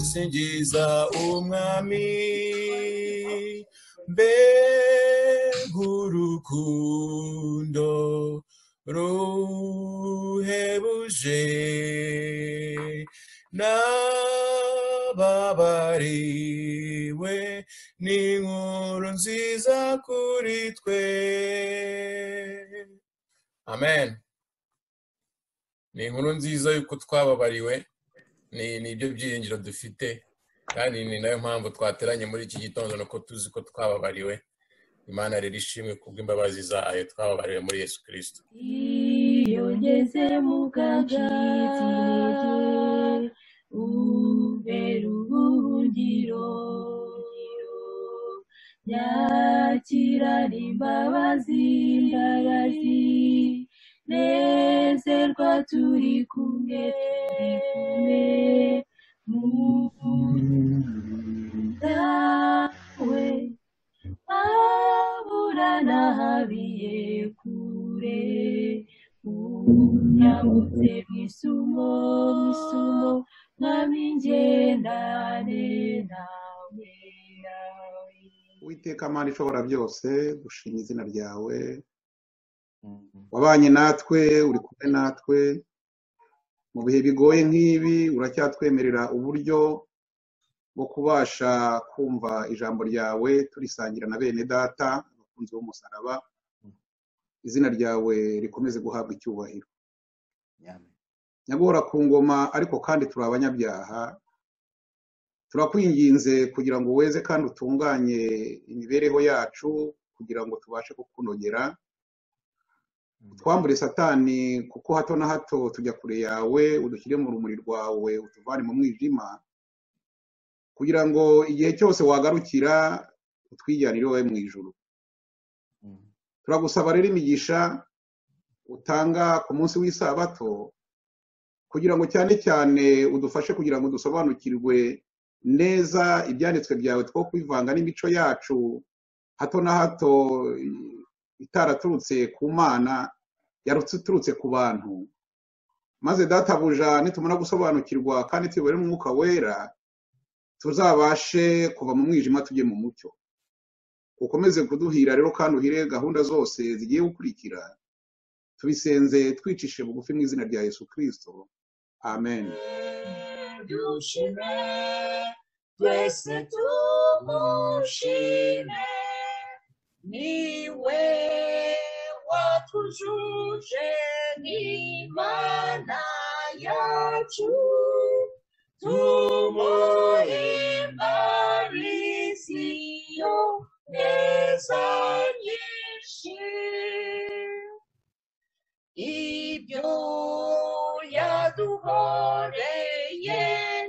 gusingiza umwami mbega urukundo ruhebuje n'ababariwe n'inkuru nziza kuri twe. Amen. Ni inkuru nziza yuko twababariwe, ni ibyo byiringiro dufite, kandi ni nayo mpamvu twateranye muri iki gitondo, nuko tuzi ko twababariwe. Imana rero ishimwe kubw'imbabazi zayo, twababariwe muri Yesu Kristo. Iyo ngeze mu gaciro ubera ubuhungiro, yakirana imbabazi, nezerwa turi kumwe dawe, aburana habiye kure, unyambutse mwisumo mwami ngendane nawe. Uwiteka Mana ishobora byose, dushima izina ryawe. Wabanye natwe, uri kumwe natwe mu bihe bigoye nk'ibi, uracyatwemerera uburyo bwo kubasha kumva ijambo ryawe turisangira na bene data abakunzi b'umusaraba. Izina ryawe rikomeze guhabwa icyubahiro. Nyagora ku ngoma, ariko kandi turi abanyabyaha. Turakwinginze kugira ngo weze kandi utunganye imibereho yacu, kugira ngo tubashe kukunogera. Twambure Satani, kuko hato na hato tujya kure yawe, udushyire mu rumuri rwawe, utuvane mu mwijima, kugira ngo igihe cyose wagarukira utwijyanire wowe mu ijuru. Turagusaba rero imigisha utanga ku munsi w'isabato, kugira ngo cyane cyane udufashe kugira ngo dusobanukirwe neza ibyanditswe byawe, two kwivanga n'imico yacu hato na hato itaraturutse ku Mana, yaruturutse ku bantu. Maze databuja, nitumara gusobanukirwa kandi tuyobore n'Umwuka Wera, tuzabashe kuva mu mwijima tujye mu mucyo. Ukomeze kuduhira rero kandi uhire gahunda zose zigiye gukurikira, tubisenze twicishe bugufi mu izina rya Yesu Kristo. Amen. Dushime, twese tumushime, niwe watujuje n'Imana yacu, tumuhimbarize iyo neza nyinshi. Ibyo yaduhoreye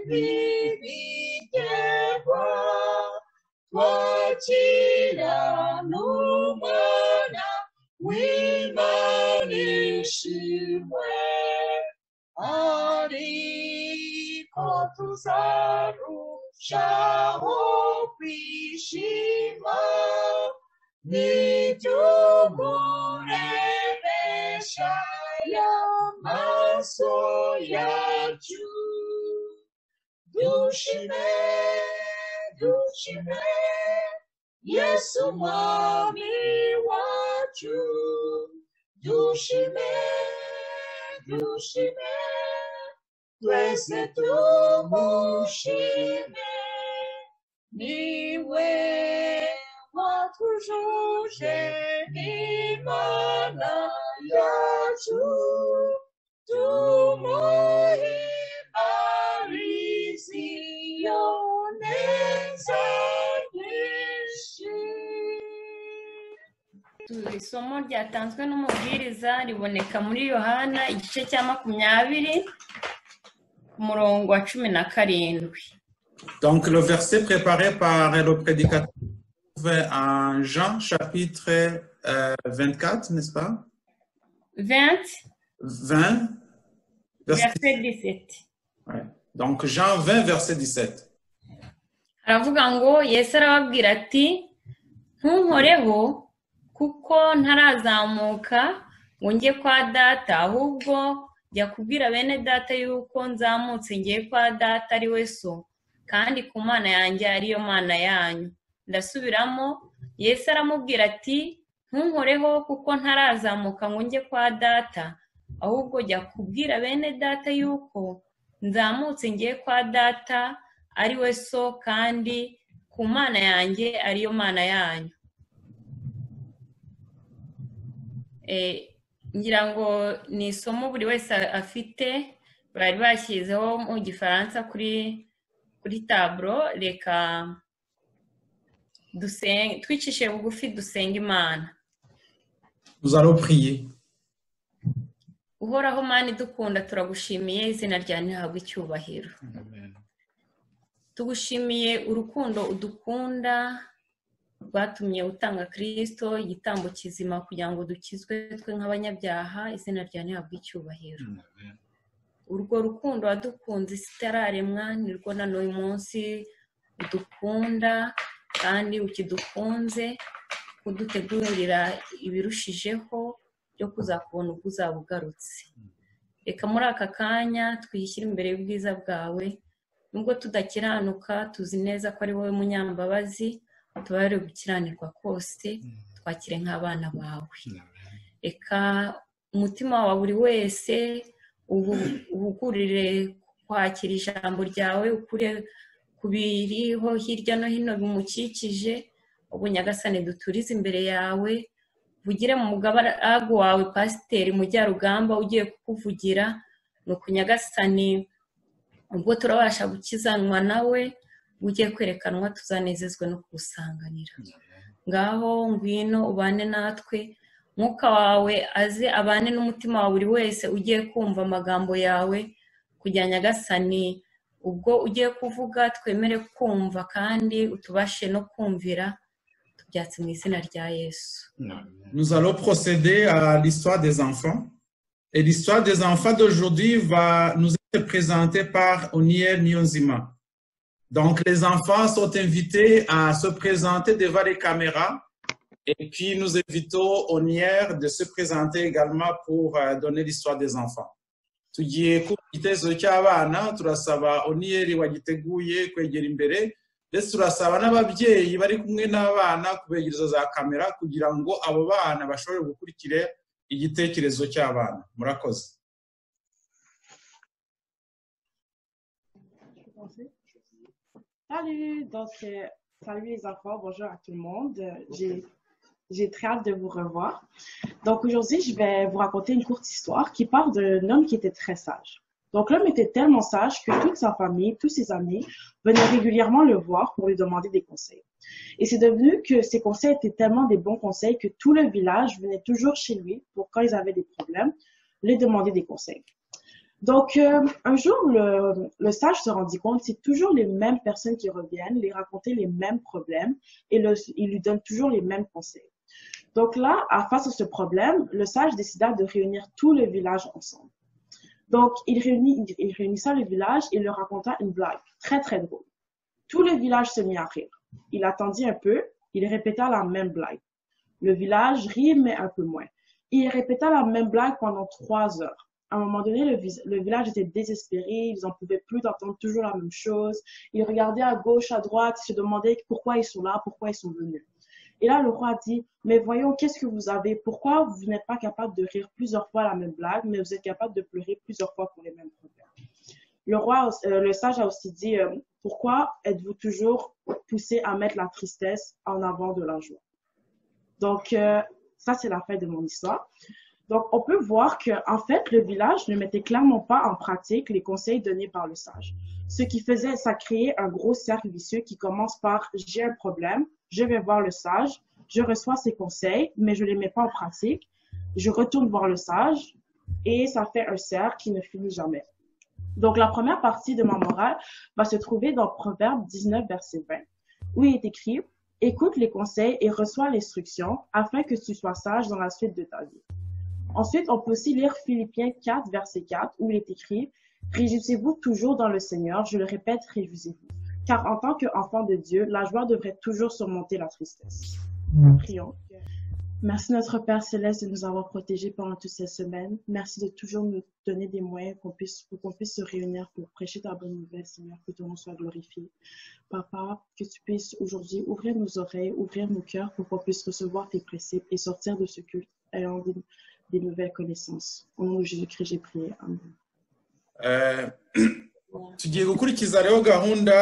ntibigerwa, twakira n'Umwana w'Imana ishimwe, ariko tuzarushaho kwishima n'iby'umurebesha y'amaso yacu. Dushime, dushime Yesu mwami wacu, dushime, dushime twese tumushime, niwe watujuje n'Imana yacu, tumuhimbarize iyo neza nyinshi. Isomo ryatanzwe n'umubwiriza riboneka muri Yohana igice cya 20 umurongo wa 17. Donc le verset préparé par le prédicateur en Jean chapitre 24, n'est-ce pas? 20 verset 17. Ouais. Donc Jean 20 verset 17. Aravuga ngo Yesu arababwira ati ntunkoreho kuko ntarazamuka ngo njye kwa data, ahubwo jya kubwira bene data yuko nzamutse ngiye kwa data ari we so, kandi ku mana yanjye ariyo mana yanyu. Ndasubiramo, Yesu aramubwira ati ntunkoreho kuko ntarazamuka ngo njye kwa data, ahubwo jya kubwira bene data yuko nzamutse ngiye kwa data ari we so, kandi ku mana yanjye ariyo mana yanyu. Ngira ngo ni isomo buri wese afite, bari bashyizeho mu gifaransa kuri taburo. Reka twicishe bugufi dusenga Imana. Nous allons prier. Uhoraho Mana idukunda, turagushimiye, izina ryawe ntihabwe icyubahiro. Tugushimiye urukundo udukunda rwatumye utanga Kristo igitambo kizima kugira ngo dukizwe twe nk'abanyabyaha, izina ryawe ntihabwe icyubahiro. Urwo rukundo wadukunze isi itararemwa nirwo na n'uyu munsi udukunda, kandi ukidukunze kudutegurira ibirushijeho byo kuzakubona ubwo uzaba ugarutse. Reka muri aka kanya twishyire imbere y'ubwiza bwawe, nubwo tudakiranuka tuzi neza ko ari wowe munyambabazi, tubarire gukiranirwa kose, twakire nk'abana bawe. Reka umutima wa buri wese uhugurire kwakira ijambo ryawe, ukure ku biriho hirya no hino bimukikije. Ubu Nyagasani duturize imbere yawe, vugire mu mugaragu wawe Pasiteri Mujyarugamba ugiye kukuvugira. Nuko Nyagasani, ubwo turabasha gukizanwa nawe, ugiye kwerekanwa, tuzanezezwe no kugusanganira. Ngaho ngwino ubane natwe, Mwuka wawe aze abane n'umutima wa buri wese ugiye kumva amagambo yawe, kugira Nyagasani ubwo ugiye kuvuga twemere kumva kandi utubashe no kumvira, tubyatse mu izina rya Yesu. Nous allons procéder à l'histoire des enfants. Et l'histoire des enfants d'aujourd'hui va nous être présentée par Oniel Nyonzima. Donc, les enfants sont invités à se présenter devant les caméras. Et puis, nous invitons Oniel de se présenter également pour donner l'histoire des enfants. Tugiye ku gitezo cy'abana, turasaba Oniel wagiteguye kwegera imbere, ndetse turasaba n'ababyeyi bari kumwe n'abana kubegereza za kamera kugira ngo abo bana bashobore gukurikira igitekerezo cy'abana. Murakoze. Salut, salut les enfants, bonjour à tout le monde. J'ai très hâte de vous revoir. Donc aujourd'hui, je vais vous raconter une courte histoire qui parle d'un homme qui était très sage. Donc l'homme était tellement sage que toute sa famille, tous ses amis venaient régulièrement le voir pour lui demander des conseils. Et c'est devenu que ces conseils étaient tellement des bons conseils que tout le village venait toujours chez lui pour, quand ils avaient des problèmes, lui demander des conseils. Donc un jour, le sage se rendit compte que c'est toujours les mêmes personnes qui reviennent, lui raconter les mêmes problèmes et il lui donne toujours les mêmes conseils. Donc là, face à ce problème, le sage décida de réunir tout le village ensemble. Donc, il réunissa le village et leur raconta une blague très très drôle. Tout le village se mit à rire. Il attendit un peu, il répéta la même blague. Le village rit mais un peu moins. Il répéta la même blague pendant 3 heures. À un moment donné, le village était désespéré, ils n'en pouvaient plus d'entendre toujours la même chose. Ils regardaient à gauche, à droite, ils se demandaient pourquoi ils sont là, pourquoi ils sont venus. Et là, le roi dit, mais voyons, qu'est-ce que vous avez? Pourquoi vous n'êtes pas capable de rire plusieurs fois la même blague, mais vous êtes capable de pleurer plusieurs fois pour les mêmes problèmes? Le sage a aussi dit, pourquoi êtes-vous toujours poussé à mettre la tristesse en avant de la joie? Donc, ça, c'est la fin de mon histoire. Donc, on peut voir qu'en fait, le village ne mettait clairement pas en pratique les conseils donnés par le sage. Ce qui faisait, ça créait un gros cercle vicieux qui commence par « j'ai un problème, je vais voir le sage, je reçois ses conseils, mais je ne les mets pas en pratique, je retourne voir le sage et ça fait un cercle qui ne finit jamais. » Donc, la première partie de ma morale va se trouver dans Proverbe 19, verset 20, où il est écrit « Écoute les conseils et reçois l'instruction afin que tu sois sage dans la suite de ta vie. » Ensuite, on peut aussi lire Philippiens 4, verset 4, où il est écrit « Réjouissez-vous toujours dans le Seigneur, je le répète, réjouissez-vous. Car en tant qu'enfant de Dieu, la joie devrait toujours surmonter la tristesse. » Prions. Merci notre Père Céleste de nous avoir protégés pendant toutes ces semaines. Merci de toujours nous donner des moyens pour qu'on puisse se réunir pour prêcher ta bonne nouvelle, Seigneur, que ton nom soit glorifié. Papa, que tu puisses aujourd'hui ouvrir nos oreilles, ouvrir nos cœurs pour qu'on puisse recevoir tes préceptes et sortir de ce culte ayant des nouvelles connaissances. Au nom de Jésus-Christ, j'ai prié. Amen. tugiye gukurikiza rero gahunda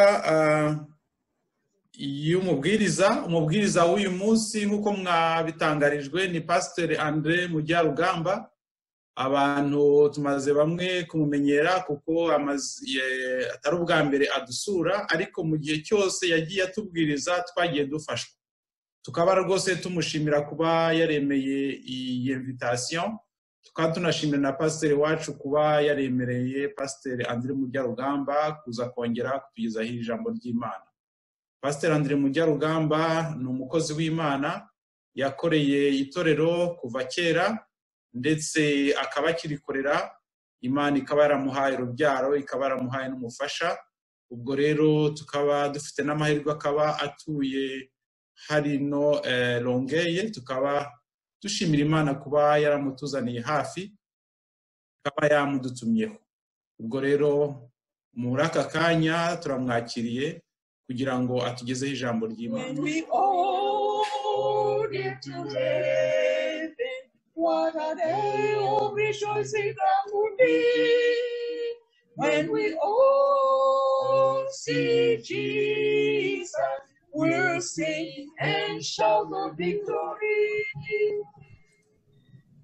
umubwiriza w'uyu munsi nk'uko mwabitangarijwe ni Pasteur André Mujyarugamba. Abantu tumaze bamwe kumumenyera kuko atari ubwa mbere adusura, ariko mu gihe cyose yagiye atubwiriza twagiye dufashwa. Tukaba rwose tumushimira kuba yaremeye iyi invitation, tukaba tunashimira na Pasteur wacu kuba yaremereye Pasteur André Mujyarugamba kuza kongera kutugezaho ijambo ry'Imana. Pasteur André Mujyarugamba ni umukozi w'Imana, yakoreye itorero kuva kera ndetse akaba akirikorera. Imana ikaba yaramuhaye urubyaro, ikaba yaramuhaye n'umufasha. Ubwo rero tukaba dufite n'amahirwe akaba atuye harino Longueuil, tukaba dushimira Imana kuba yaramutuzaniye hafi, akaba yamudutumyeho. Ubwo rero muri aka kanya turamwakiriye kugira ngo atugezeho ijambo ry'Imana. When we all get to heaven, what a day of rejoicing that will be. When we all see Jesus, we'll sing and shout the victory.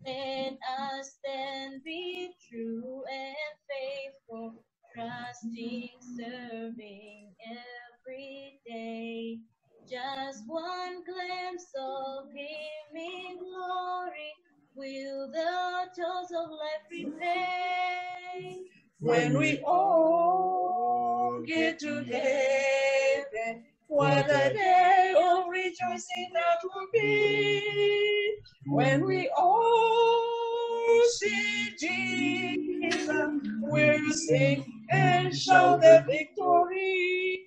Let us then be true and faithful, trusting, serving every day. Just one glimpse of Him in glory will the toils of life repay. When we all get to heaven, what a day of rejoicing that will be. When we all see Jesus, we'll sing and shout the victory.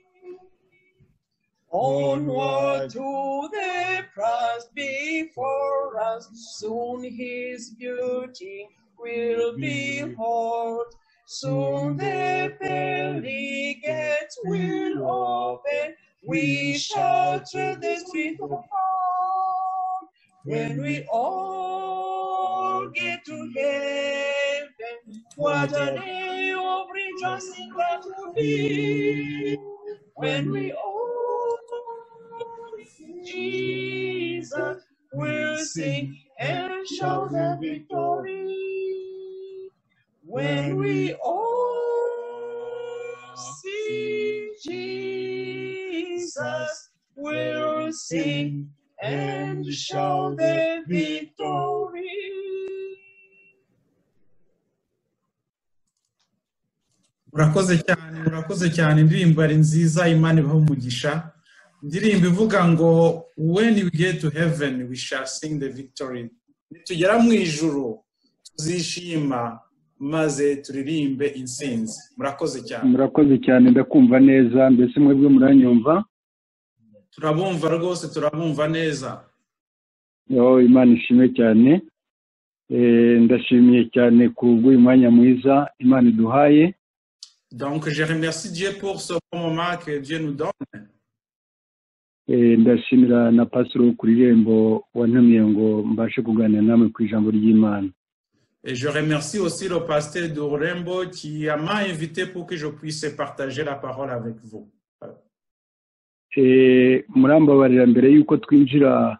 Onward to the prize before us, soon His beauty will behold. Soon the pearly gates will open, we shall tread the street of gold. When we all get to heaven, what a day of rejoicing that will be. When we all see Jesus, we'll sing and shout the victory. When we all see Jesus, we'll sing and shout the victory. Murakoze cyane, indirimbo ari nziza, Imana ibahe umugisha. Indirimbo ivuga ngo when we get to heaven we shall sing the victory. Nitugera mu ijuru tuzishima maze turirimbe insinzi. Murakoze cyane, ndakumva neza. Mbese mwebwe muranyumva? Turabumva rwose, turabumva neza. Imana ishimwe cyane. Ndashimiye cyane kubw'uyu mwanya mwiza Imana iduhaye. Donc je remercie Dieu pour ce bon moment que Dieu nous donne. Ndashimira na Pastor ku irembo wantumiye ngo mbashe kuganira namwe ku ijambo ry'Imana. Et je remercie aussi le pasteur d'Orembo qui m'a invité pour que je puisse partager la parole avec vous. Murambabarira mbere yuko twinjira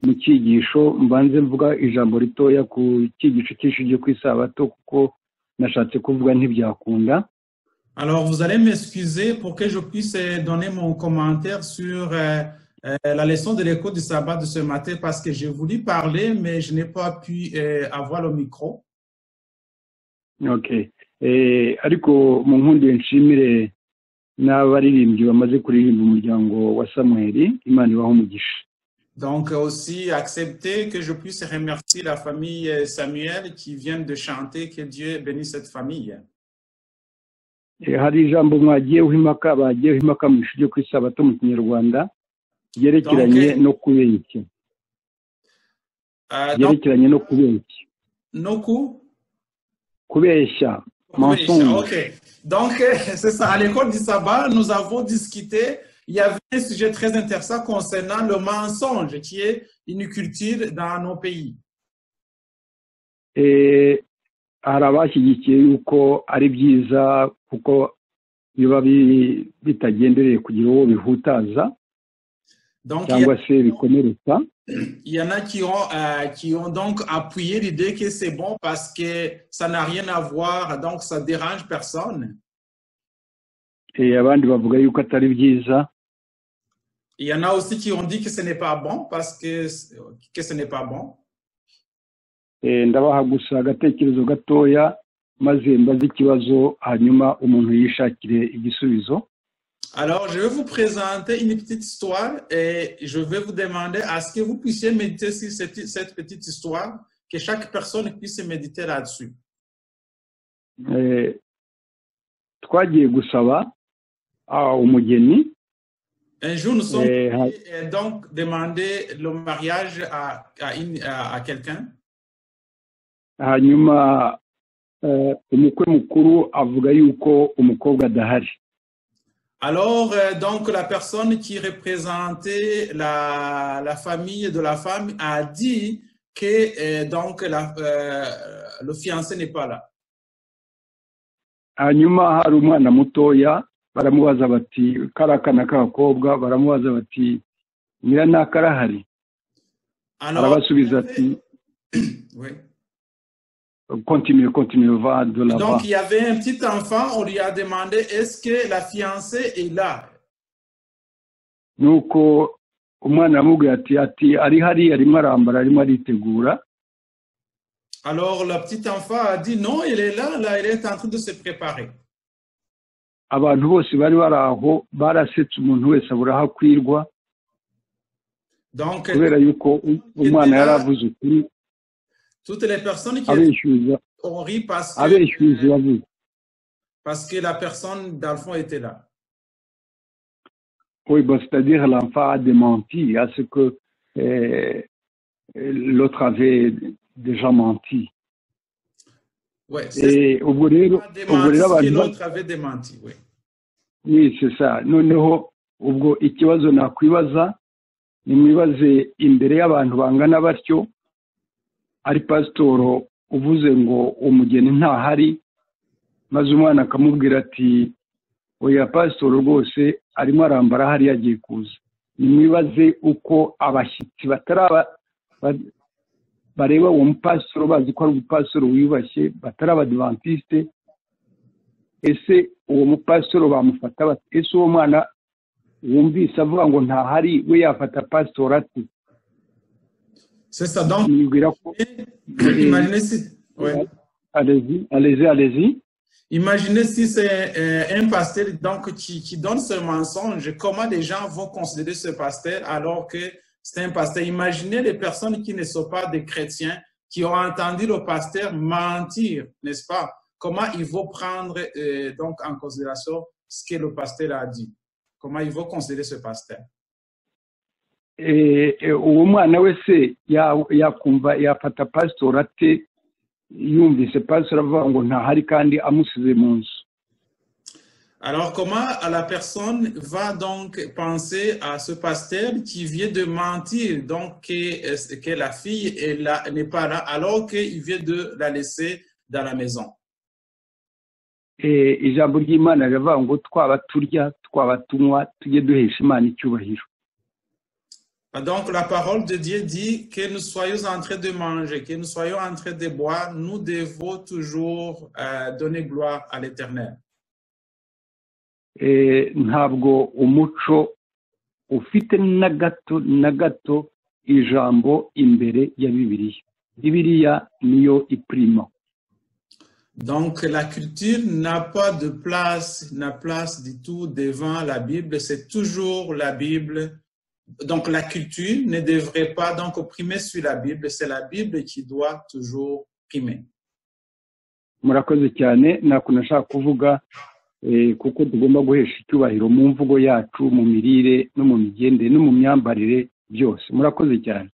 mu cyigisho mbanze mvuga ijambo ritoya ku cyigisho cy'ishuje ku isabato kuko nashatse kuvuga ntibyakunda. Alors vous allez m'excuser pour que je puisse donner mon commentaire sur la leçon de l'école du sabbat de ce matin parce que j'ai voulu parler mais je n'ai pas pu avoir le micro. OK. Ariko mu nkundi nshimire n'abaririmbyi bamaze kuririmba umuryango wa Samuel, Imana ibahe umugisha. Donc aussi accepter que je puisse remercier la famille Samuel qui vient de chanter, que Dieu bénisse cette famille. Hari ijambo mwagiyeho impaka bagiyeho impaka mu ishuri ku isabato mu Kinyarwanda yerekeranye no kubeshya. Donc, byerekeranye no kubeshya kubeshya mensonge. Ok. Donc, c'est ça. À l'école du sabbat, nous avons discuté. Il y avait un sujet très intéressant concernant le mensonge, qui est une culture dans nos pays. Hari abashyigikiye yuko ari byiza kuko biba bitagendereye kugira uwo bihutaza cyangwa se bikomeretsa. Il y en a qui ont donc appuyé l'idée que c'est bon parce que ça n'a rien à voir, donc ça dérange personne. Abandi bavuga yuko atari byiza. Il y en a aussi qui ont dit que ce n'est pas bon parce que ce n'est pas bon. Ndabaha gusa agatekerezo gatoya maze mbaze ikibazo hanyuma umuntu yishakire igisubizo. Alors, je vais vous présenter une petite histoire et je vais vous demander à ce que vous puissiez méditer sur cette petite histoire, que chaque personne puisse méditer là-dessus. Twagiye gusaba umugeni. Un jour, nous sommes donc demandé le mariage à quelqu'un. Hanyuma umukwe mukuru avuga yuko umukobwa adahari. Alors, donc, la personne qui représentait la famille de la femme a dit que donc, le fiancé n'est pas là. Hanyuma hari umwana mutoya baramubaza bati karakana k'abakobwa baramubaza bati nyira nakarahari. Arabasubiza ati oui. Continue, va de là-bas. Donc, il y avait un petit enfant, on lui a demandé, est-ce que la fiancée est là? Nuko umwana amubwira ati ari hari arimo arambara arimo aritegura. Alors, le petit enfant a dit, non, elle est là, elle est en train de se préparer. Abantu bose bari baraho barasetse umuntu wese abura aho kwirwa. Donc, kubera yuko umwana yaravuze ukuri. Toutes les personnes qui ont ri parce que la personne, dans le fond, était là. Oui, c'est-à-dire l'enfant a démenti à ce que l'autre avait déjà menti. Oui, c'est l'autre avait démenti. Oui, oui c'est ça. Noneho ubwo ikibazo nakwibaza nimwibaze imbere y'abantu bangana batyo ari pasitoro uvuze ngo umugeni ntahari maze umwana akamubwira ati oya pasitoro rwose arimo arambara hari yagiye kuza. Nimwibaze uko abashyitsi bataraba bareba uwo mupasitoro bazi ko ari umupasitoro wiyubashye batari abadivantiste. Ese uwo mupasitoro bamufata bati ese uwo mwana wumvise avuga ngo ntahari we yafata pasitoro ati? C'est ça, donc, imaginez si... Ouais. Allez-y. Imaginez si c'est un pasteur donc, qui donne ce mensonge, comment les gens vont considérer ce pasteur alors que c'est un pasteur. Imaginez les personnes qui ne sont pas des chrétiens, qui ont entendu le pasteur mentir, n'est-ce pas? Comment ils vont prendre donc, en considération ce que le pasteur a dit? Comment ils vont considérer ce pasteur? Uwo mwana wese yakumva yafata pasitoro ate yumvise pasitoro avuga ngo ntahari kandi amusize mu nzu? Alors comment la personne va donc penser à ce pasteur qui vient de mentir donc que la fille n'est pas là alors qu'il vient de la laisser dans la maison? Ijambo ry'Imana riravuga ngo twaba turya twaba tunywa tujye duhesha Imana icyubahiro. Donc, la parole de Dieu dit que nous soyons en train de manger, que nous soyons en train de boire, nous devons toujours donner gloire à l'Éternel. Ntabwo umuco ufite na gato ijambo imbere ya Bibiliya. Bibiliya niyo iprima. Donc, la culture n'a pas de place, n'a place du tout devant la Bible. C'est toujours la Bible. Donc, la culture ne devrait pas donc primer sur la Bible. C'est la Bible qui doit toujours primer. Murakoze cyane nakuntu nashaka kuvuga kuko tugomba guhesha icyubahiro mu mvugo yacu mu mirire no mu migendere no mu myambarire byose. Murakoze cyane.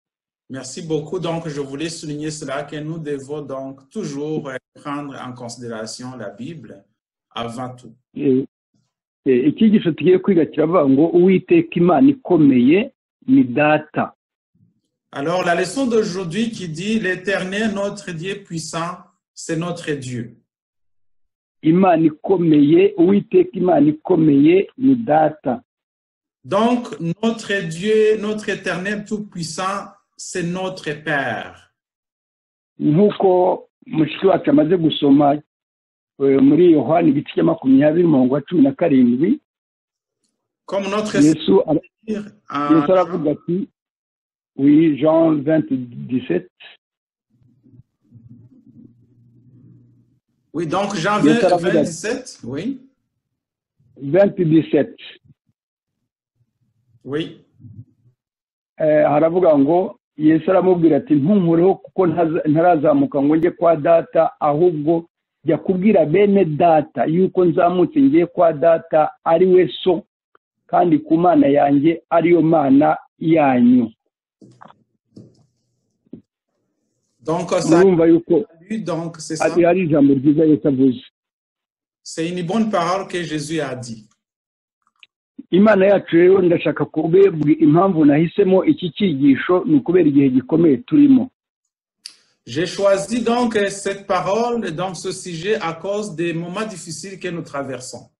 Merci beaucoup. Donc, je voulais souligner cela, que nous devons donc toujours prendre en considération la Bible avant tout. icyigisho tugiye kwiga kiravuga ngo uwiteka imana ikomeye ni data. Alors, la leçon d'aujourd'hui qui dit l'Éternel, notre Dieu puissant, c'est notre Dieu. Imana ikomeye, uwiteka imana ikomeye ni data. Donc, notre Dieu, notre Éternel tout-puissant, c'est notre Père. Nk'uko mushiki wacu amaze gusoma muri Yohana igice cya 20:17, Comme notre Yesu en aravuga ati, oui, Jean 20:17. Oui, donc Jean 20:17, oui. 20:17. Oui. Haravuga ngo Yesu aramubwira ati ntunkureho kuko ntarazamuka ngo njye kwa data, ahubwo jya kubwira bene data yuko nzamutse ngiye kwa data ari we so, kandi ku mana yanjye ariyo mana yanyu. Donc, ça, donc c'est ça. C'est une bonne parole que Jésus a dit. Imana yacu rero ndashaka kubebwa impamvu nahisemo iki cyigisho ni ukubera igihe gikomeye turimo. J'ai choisi donc cette parole, donc ce sujet à cause des moments difficiles que nous traversons.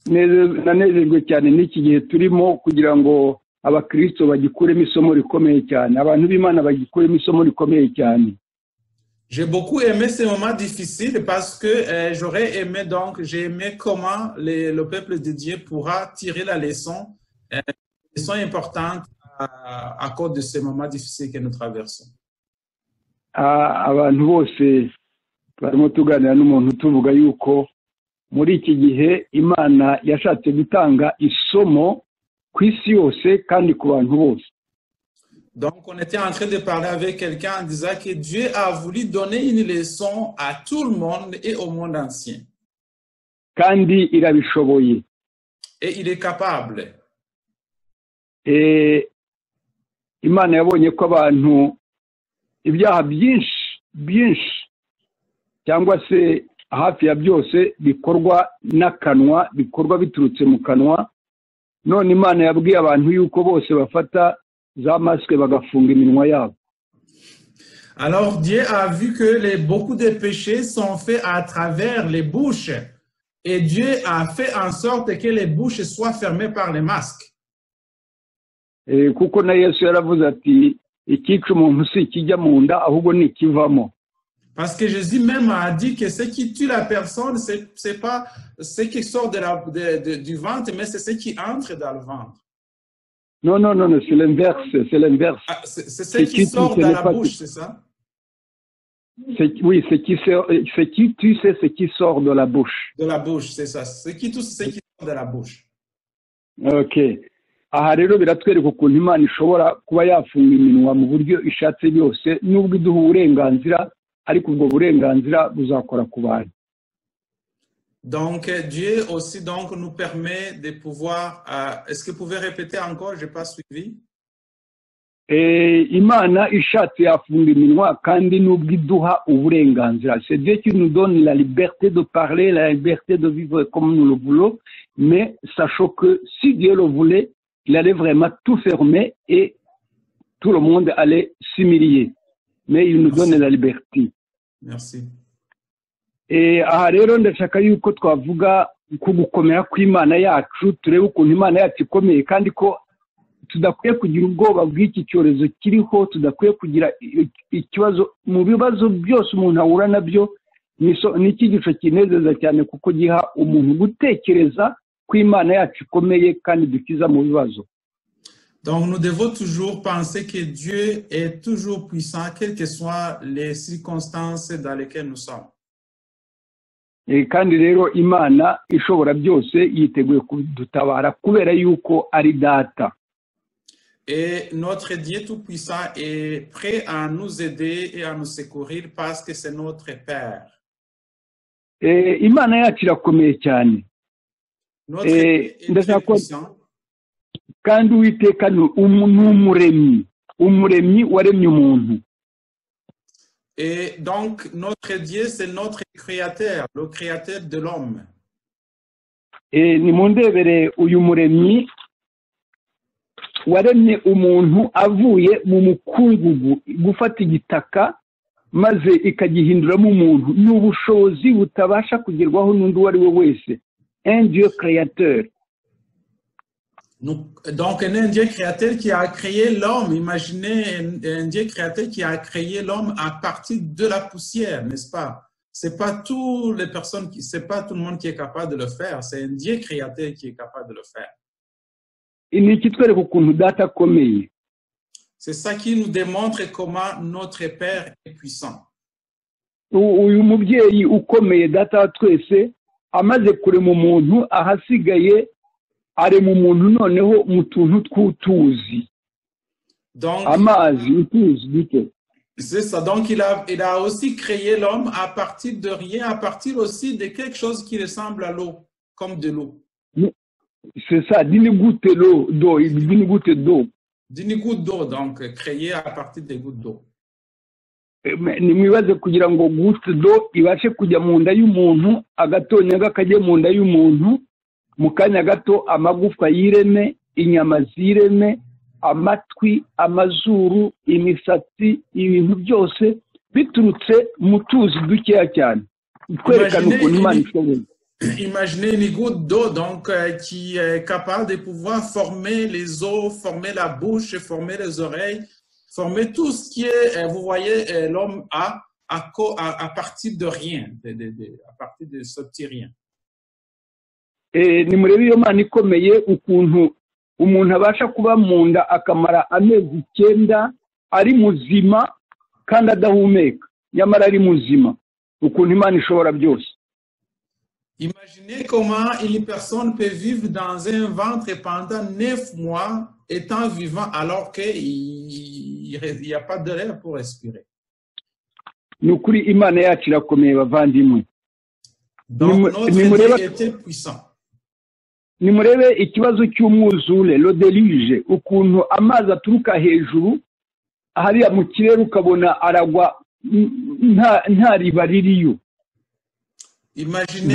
Nanezerwe cyane n'iki gihe turimo kugira ngo abakristo bagikuremo isomo rikomeye cyane, abantu b'Imana bagikuremo isomo rikomeye cyane. J'ai beaucoup aimé ces moments difficiles parce que j'aurais aimé donc, j'ai aimé comment le peuple de Dieu pourra tirer la leçon importante à cause de ces moments difficiles que nous traversons. Abantu bose barimo tuganira n'umuntu tuvuga yuko muri iki gihe Imana yashatse gutanga isomo ku isi yose kandi ku bantu bose. Donc, on était en train de parler avec quelqu'un en disant que Dieu a voulu donner une leçon à tout le monde et au monde entier. Kandi irabishoboye. Et il est capable. Imana yabonye ko abantu ibyaha byinshi cyangwa se hafi ya byose bikorwa n'akanwa, bikorwa biturutse mu kanwa. None Imana yabwiye abantu yuko bose bafata za masque bagafunga iminwa yabo. Alors Dieu a vu que beaucoup de péchés sont faits à travers les bouches et Dieu a fait en sorte que les bouches soient fermées par les masques. Kuko na Yesu yaravuze ati ikica umuntu si kijya mu nda ahubwo ni kivamo. Parce que Jésus même a dit que ce qui tue la personne, c'est pas ce qui sort du ventre, mais c'est ce qui entre dans le ventre. Non, c'est l'inverse, c'est l'inverse. Ah, c'est ce qui sort dans la bouche, c'est ça? Oui, ce qui tue, c'est ce qui sort de la bouche. De la bouche, c'est ça. Ce qui tue, c'est ce qui sort de la bouche. Ok. Aha rero biratwereka ukuntu Imana ishobora kuba yafunga iminwa mu buryo ishatse byose, nubwo iduha uburenganzira, ariko ubwo burenganzira buzakora ku bantu. Donc, Dieu aussi donc, nous permet de pouvoir... est-ce que vous pouvez répéter encore? Je n'ai pas suivi. Imana ishatse yafunga iminwa kandi nubwo iduha uburenganzira. C'est Dieu qui nous donne la liberté de parler, la liberté de vivre comme nous le voulons, mais sachant que si Dieu le voulait, il allait vraiment tout fermer et tout le monde allait s'humilier. Mais il nous donne la liberté. Merci. Aha rero ndashaka yuko twavuga ku gukomera kw'Imana yacu, turebe ukuntu Imana yacu ikomeye kandi ko tudakwiye kugira ubwoba bw'iki cyorezo kiriho, tudakwiye kugira ikibazo mu bibazo byose umuntu ahura nabyo. Ni icyigisho kinezeza cyane kuko giha umuntu gutekereza ko Imana yacu ikomeye kandi dukiza mu bibazo. Donc, nous devons toujours penser que Dieu est toujours puissant, quelles que soient les circonstances dans lesquelles nous sommes. Kandi rero Imana ishobora byose yiteguye kudutabara kubera yuko ari data. Et notre Dieu tout-puissant est prêt à nous aider et à nous secourir parce que c'est notre Père. Imana yacu irakomeye cyane. Notre Dieu est très puissant. kandi uwiteka ni umuremyi waremye umuntu. Et donc, notre Dieu, c'est notre créateur, le créateur de l'homme. Nimundebere uyu muremyi waremye umuntu avuye mu mukungugu, gufata igitaka maze ikagihinduramo umuntu. Ni ubushobozi butabasha kugerwaho n'undi uwo ari we wese. Un Dieu créateur. Donc, un Dieu créateur qui a créé l'homme. Imaginez un Dieu créateur qui a créé l'homme à partir de la poussière, n'est-ce pas? C'est pas toutes les personnes, c'est pas tout le monde qui est capable de le faire. C'est un Dieu créateur qui est capable de le faire. C'est ça qui nous démontre comment notre Père est puissant. Uyu mubyeyi ukomeye data wa twese amaze kurema umuntu ahasigaye arema umuntu noneho mu tuntu tw'utuzi. Amazi utuzi bite. C'est ça. Donc il a aussi créé l'homme à partir de rien, à partir aussi de quelque chose qui ressemble à l'eau, comme de l'eau. C'est ça, d'une goutte d'eau, d'une goutte d'eau. D'une goutte d'eau, donc créé à partir des gouttes d'eau. Nimwibaze kugira ngo goutte d'eau ibashe kujya mu nda y'umuntu, agatonyaga kajye mu nda y'umuntu, mu kanya gato amagufwa yireme, inyama zireme, amatwi, amazuru, imisatsi, ibintu byose biturutse mu tuzi dukeya cyane. Kwerekana ukuntu Imana ishoboye. Imaginez une goutte d'eau donc qui est capable de pouvoir former les os, former la bouche, former les oreilles, former tout ce qui est, vous voyez, l'homme a à partir de rien, à partir de ce petit rien. Nimurebe iyo Mana ikomeye ukuntu umuntu abasha kuba mu nda akamara amezi 9 ari muzima kandi adahumeka, nyamara ari muzima. Ukuntu Imana ishobora byose. Imaginez comment une personne peut vivre dans un ventre pendant 9 mois étant vivant alors qu'il n'y a pas d'air pour respirer. Nukuri Imana yacu irakomeye bavandimwe. Donc notre Dieu était puissant. Nimurebe ikibazo cy'umwuzure, le déluge, ukuntu amazi aturuka hejuru hariya mu kirere ukabona aragwa nta riba ririyo. Imaginez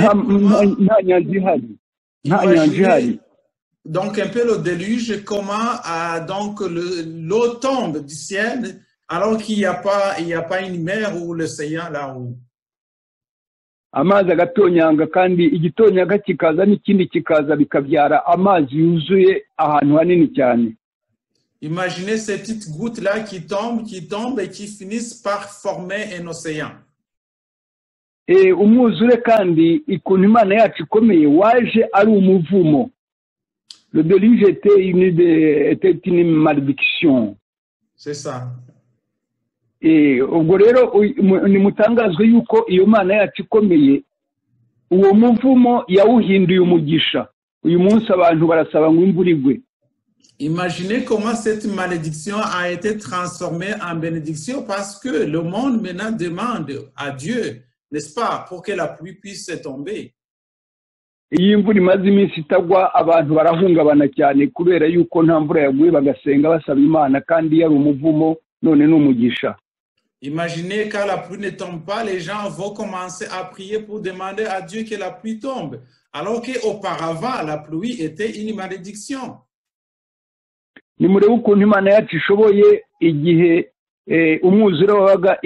donc un peu le déluge, comment donc l'eau tombe du ciel alors qu'il n'y a pas une mer ou l'océan là-haut. Amazi agatonyanga kandi igitonyaga kikaza n'ikindi kikaza bikabyara amazi yuzuye ahantu hanini cyane. Imaginez ces petites gouttes là qui tombent et qui finissent par former un océan. Umwuzure kandi ikuntu Imana yacu ikomeye waje ari umuvumo. Le déluge était une malédiction. C'est ça. Ubwo rero nimutangazwe yuko iyo Mana yacu ikomeye uwo muvumo yawuhinduye umugisha. Uyu munsi abantu barasaba ngo imvura igwe. Imaginez comment cette malédiction a été transformée en bénédiction parce que le monde maintenant demande à Dieu, n'est-ce pas, pour que la pluie puisse tomber. Iyi imvura imaze iminsi itagwa abantu barahungabana cyane kubera yuko nta mvura yaguye bagasenga basaba Imana kandi yari umuvumo none n'umugisha. Imaginez quand la pluie ne tombe pas, les gens vont commencer à prier pour demander à Dieu que la pluie tombe, alors qu'auparavant la pluie était une malédiction. Nimurebe ukuntu Imana yacu ishoboye igihe umwuzure wabaga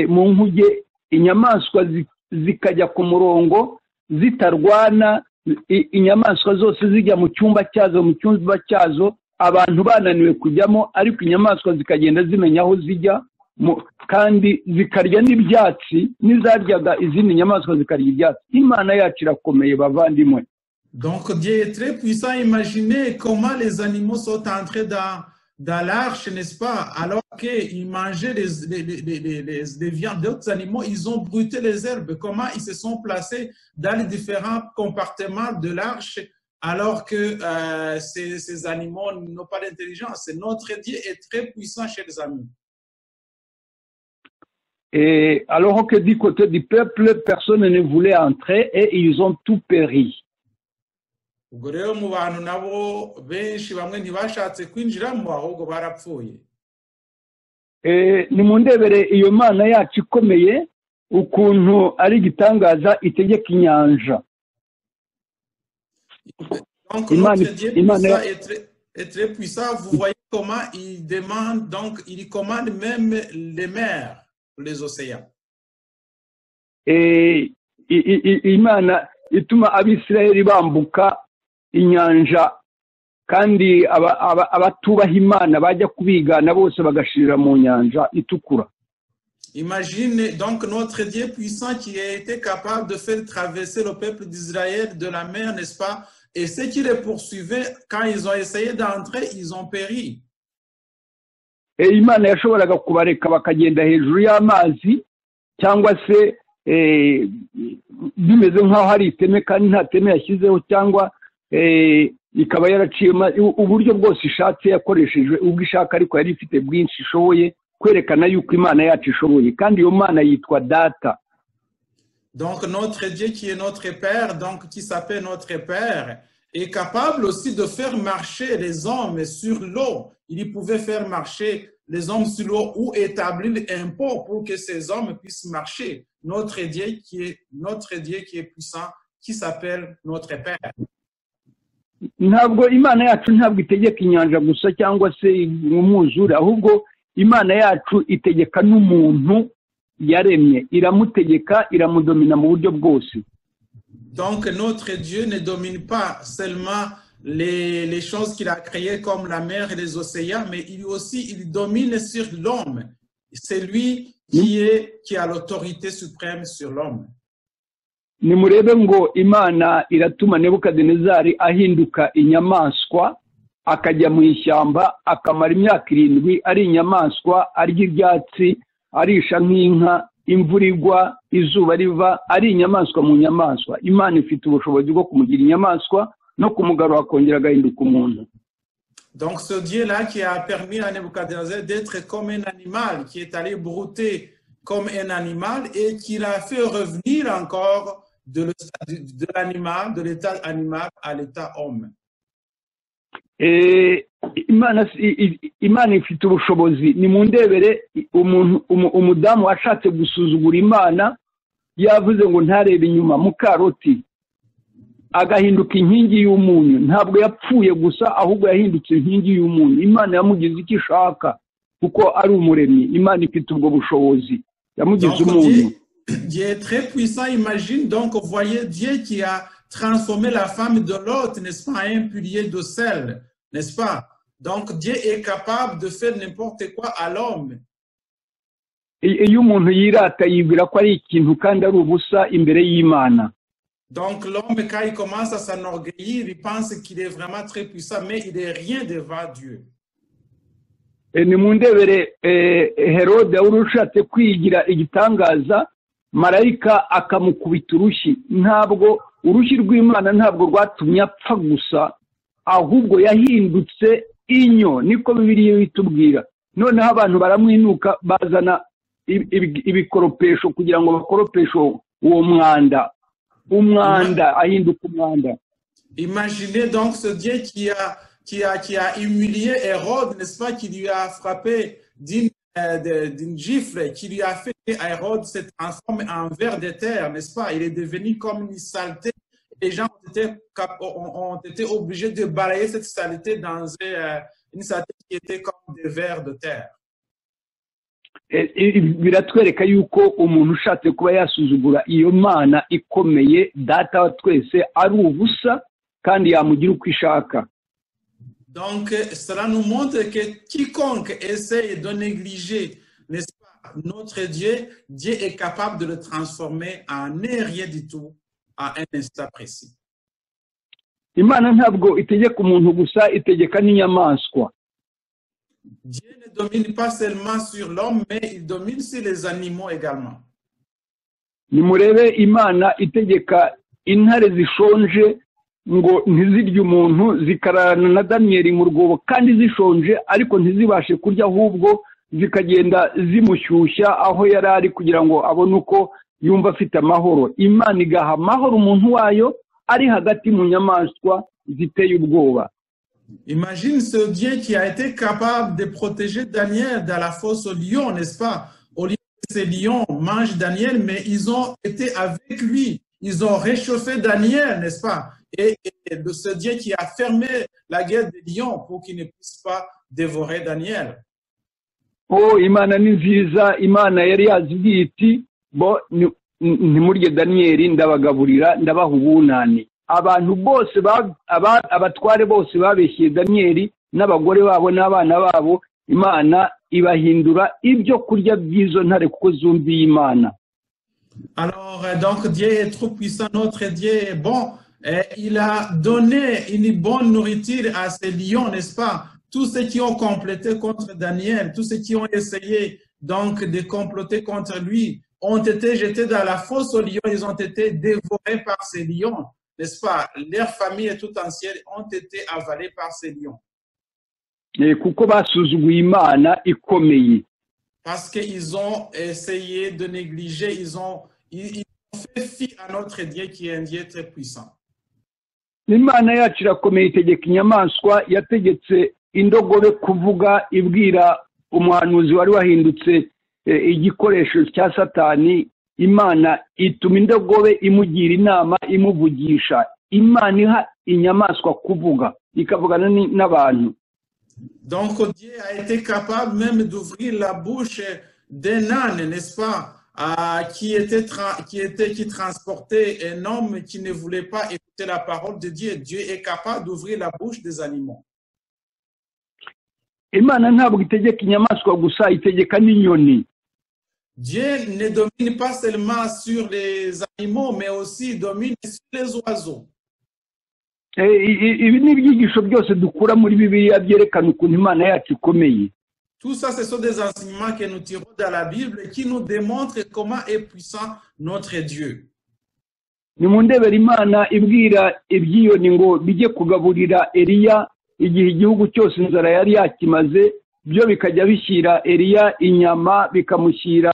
mu nkuge inyamaswa zikajya ku murongo zitarwana, inyamaswa zose zijya mu cyumba cyazo abantu bananiwe kujyamo, ariko inyamaswa zikagenda zimenya aho zijya kandi zikarya n'ibyatsi, n'izaryaga izindi nyamaswa zikarya ibyatsi. Imana yacu irakomeye bavandimwe. Donc Dieu est très puissant. Imaginez comment les animaux sont entrés dans l'arche, n'est-ce pas? Alors qu'ils mangeaient des viandes d'autres animaux, ils ont brûlé les herbes. Comment ils se sont placés dans les différents compartiments de l'arche alors que ces animaux n'ont pas d'intelligence? Notre Dieu est très puissant, chers amis. Et alors que du côté du peuple, personne ne voulait entrer et ils ont tout péri. ubwo rero mu bantu nabo benshi bamwe ntibashatse kwinjiramo ahubwo barapfuye. Ni mu ndebere iyo mana yacu ikomeye ukuntu ari igitangaza itegeka inyanja. Donc notre Dieu puissant est très puissant. Vous voyez comment il demande, donc il commande même les mers, les océans. Imana ituma abisirayeli bambuka inyanja kandi abatubaha Imana bajya kubigana bose bagashirira mu nyanja itukura. Imaginez donc notre Dieu puissant qui a été capable de faire traverser le peuple d'Israël de la mer, n'est-ce pas? Et ceux qui les poursuivaient, quand ils ont essayé d'entrer, ils ont péri. Imana yashoboraga kubareka bakagenda hejuru y'amazi cyangwa se bimeze nk'aho hari iteme kandi nta teme yashyizeho cyangwa ikaba yaraciye uburyo bwose ishatse yakoresheje ubwo ishaka ariko yari ifite bwinshi ishoboye kwerekana yuko Imana yacu ishoboye kandi iyo Mana yitwa Data. Donc notre Dieu qui est notre Père, donc qui s'appelle notre Père, est capable aussi de faire marcher les hommes sur l'eau. Il pouvait faire marcher les hommes sur l'eau ou établir un pont pour que ces hommes puissent marcher. Notre Dieu qui est puissant, qui s'appelle notre Père. Ntabwo Imana yacu ntabwo itegeka inyanja gusa cyangwa se umwuzure, ahubwo Imana yacu itegeka n'umuntu yaremye, iramutegeka, iramudomina mu buryo bwose. Donc notre Dieu ne domine pas seulement les choses qu'il a créées comme la mer et les océans, mais il domine sur l'homme. C'est lui qui a l'autorité suprême sur l'homme. Nimurebe ngo Imana iratuma Nebukadinezari ahinduka inyamaswa akajya mu ishyamba akamara imyaka 7 ari inyamaswa arya ibyatsi arisha nk'inka imvura igwa izuba riva ari inyamaswa mu nyamaswa. Imana ifite ubushobozi bwo kumugira inyamaswa no kumugarura akongera agahinduka umuntu. Donc ce Dieu-là qui a permis à Nebuchadnezzar d'être comme un animal, qui est allé brouter comme un animal et qui l'a fait revenir encore de l'animal, de l'état animal à l'état homme. Imana ifite ubushobozi. Ni mu ndebere umudamu washatse gusuzugura Imana yavuze ngo ntarebe inyuma mu karoti agahinduka inkingi y'umunyu. Ntabwo yapfuye gusa ahubwo yahindutse inkingi y'umunyu. Imana yamugize icyo ishaka kuko ari umuremyi. Imana ifite ubwo bushobozi, yamugize umunyu. Dieu est très puissant. Imagine donc, vous voyez Dieu qui a transformé la femme de Lot, n'est-ce pas, un pilier de sel, n'est-ce pas? Donc Dieu est capable de faire n'importe quoi à l'homme. Iyo umuntu yirata yibwira ko ari ikintu kandi ari ubusa imbere y'Imana. Donc l'homme, quand il commence à s'enorgueillir, il pense qu'il est vraiment très puissant, mais il n'est rien devant Dieu. Ni mu ndebere Herode urushatse kwigira igitangaza, marayika akamukubita urushyi. Ntabwo urushyi rw'Imana ntabwo rwatumye apfa gusa, ahubwo yahindutse inyo, niko Bibiliya bitubwira. Noneho abantu baramwinuka bazana ibikoropesho kugira ngo bakoropeshe uwo mwanda. Umwanda ahinduka umwanda. Imaginez donc ce Dieu qui a humilié Hérode, n'est-ce pas, qui lui a frappé d'une gifle, qui lui a fait Hérode se transforme en ver de terre, n'est-ce pas? Il est devenu comme une saleté. Les gens ont été obligés de balayer cette saleté dans une saleté qui était comme des vers de terre. Biratwereka yuko umuntu ushatse kuba yasuzugura iyo Mana ikomeye Data wa twese ari ubusa kandi yamugira uko ishaka. Donc cela nous montre que quiconque essaie de négliger, n'est-ce pas, notre Dieu, Dieu est capable de le transformer en rien du tout à un instant précis. Imana ntabwo itegeka umuntu gusa, itegeka n'inyamaswa. Dieu ne domine pas seulement sur l'homme, mais il domine sur les animaux également. Nimurebe Imana itegeka intare zishonje ngo ntizirye umuntu, zikararana na Daniyeli mu rwobo kandi zishonje ariko ntizibashe kurya, ahubwo zikagenda zimushyushya aho yari ari kugira ngo abone uko yumva afite amahoro. Imana igaha amahoro umuntu wayo ari hagati mu nyamaswa ziteye ubwoba. Imagine ce Dieu qui a été capable de protéger Daniel dans la fosse aux lions, n'est-ce pas? Au lieu que ces lions mangent Daniel, mais ils ont été avec lui. Ils ont réchauffé Daniel, n'est-ce pas? Et de ce Dieu qui a fermé la gueule des lions pour qu'ils ne puissent pas dévorer Daniel. Oh, Imana ni nziza, Imana yari yazibwiye iti bo ntimurye Daniyeli ndabagaburira ndabaha ubunani. Abantu bose abatware bose babeshye Daniyeli n'abagore babo n'abana babo, Imana ibahindura ibyo kurya by'izo ntare kuko zumviye Imana. Alors, donc, Dieu est trop puissant, notre Dieu est bon. Et il a donné une bonne nourriture à ces lions, n'est-ce pas? Tous ceux qui ont complété contre Daniel, tous ceux qui ont essayé donc de comploter contre lui, ont été jetés dans la fosse aux lions, ils ont été dévorés par ces lions, n'est-ce pas? Leurs familles tout entières ont été avalées par ces lions. Kuko basuzuguye Imana ikomeye. Parce qu'ils ont essayé de négliger, ils ont fait fi à notre Dieu qui est un Dieu très puissant. Imana yacu irakomeye, itegeka inyamaswa, yategetse indogobe kuvuga ibwira umuhanuzi wari wahindutse igikoresho cya Satani. Imana ituma indogobe imugira inama, imuvugisha. Imana iha inyamaswa kuvuga, ikavugana n'abantu. Donc Dieu a été capable même d'ouvrir la bouche d'un âne, n'est-ce pas, qui transportait un homme qui ne voulait pas écouter la parole de Dieu. Dieu est capable d'ouvrir la bouche des animaux. Imana ntabwo itegeka inyamaswa gusa, itegeka n'inyoni. Dieu ne domine pas seulement sur les animaux, mais aussi domine sur les oiseaux. Ibi ni ibyigisho byose dukura muri Bibiliya byerekana ukuntu Imana yacu ikomeye. Tout ça, ce sont des enseignements que nous tirons dans la Bible et qui nous démontrent comment est puissant notre Dieu. Nimundebere Imana ibwira ibyiyoni ngo bijye kugaburira Eliya igihe igihugu cyose inzara yari yakimaze, byo bikajya bishyira Eliya inyama, bikamushyira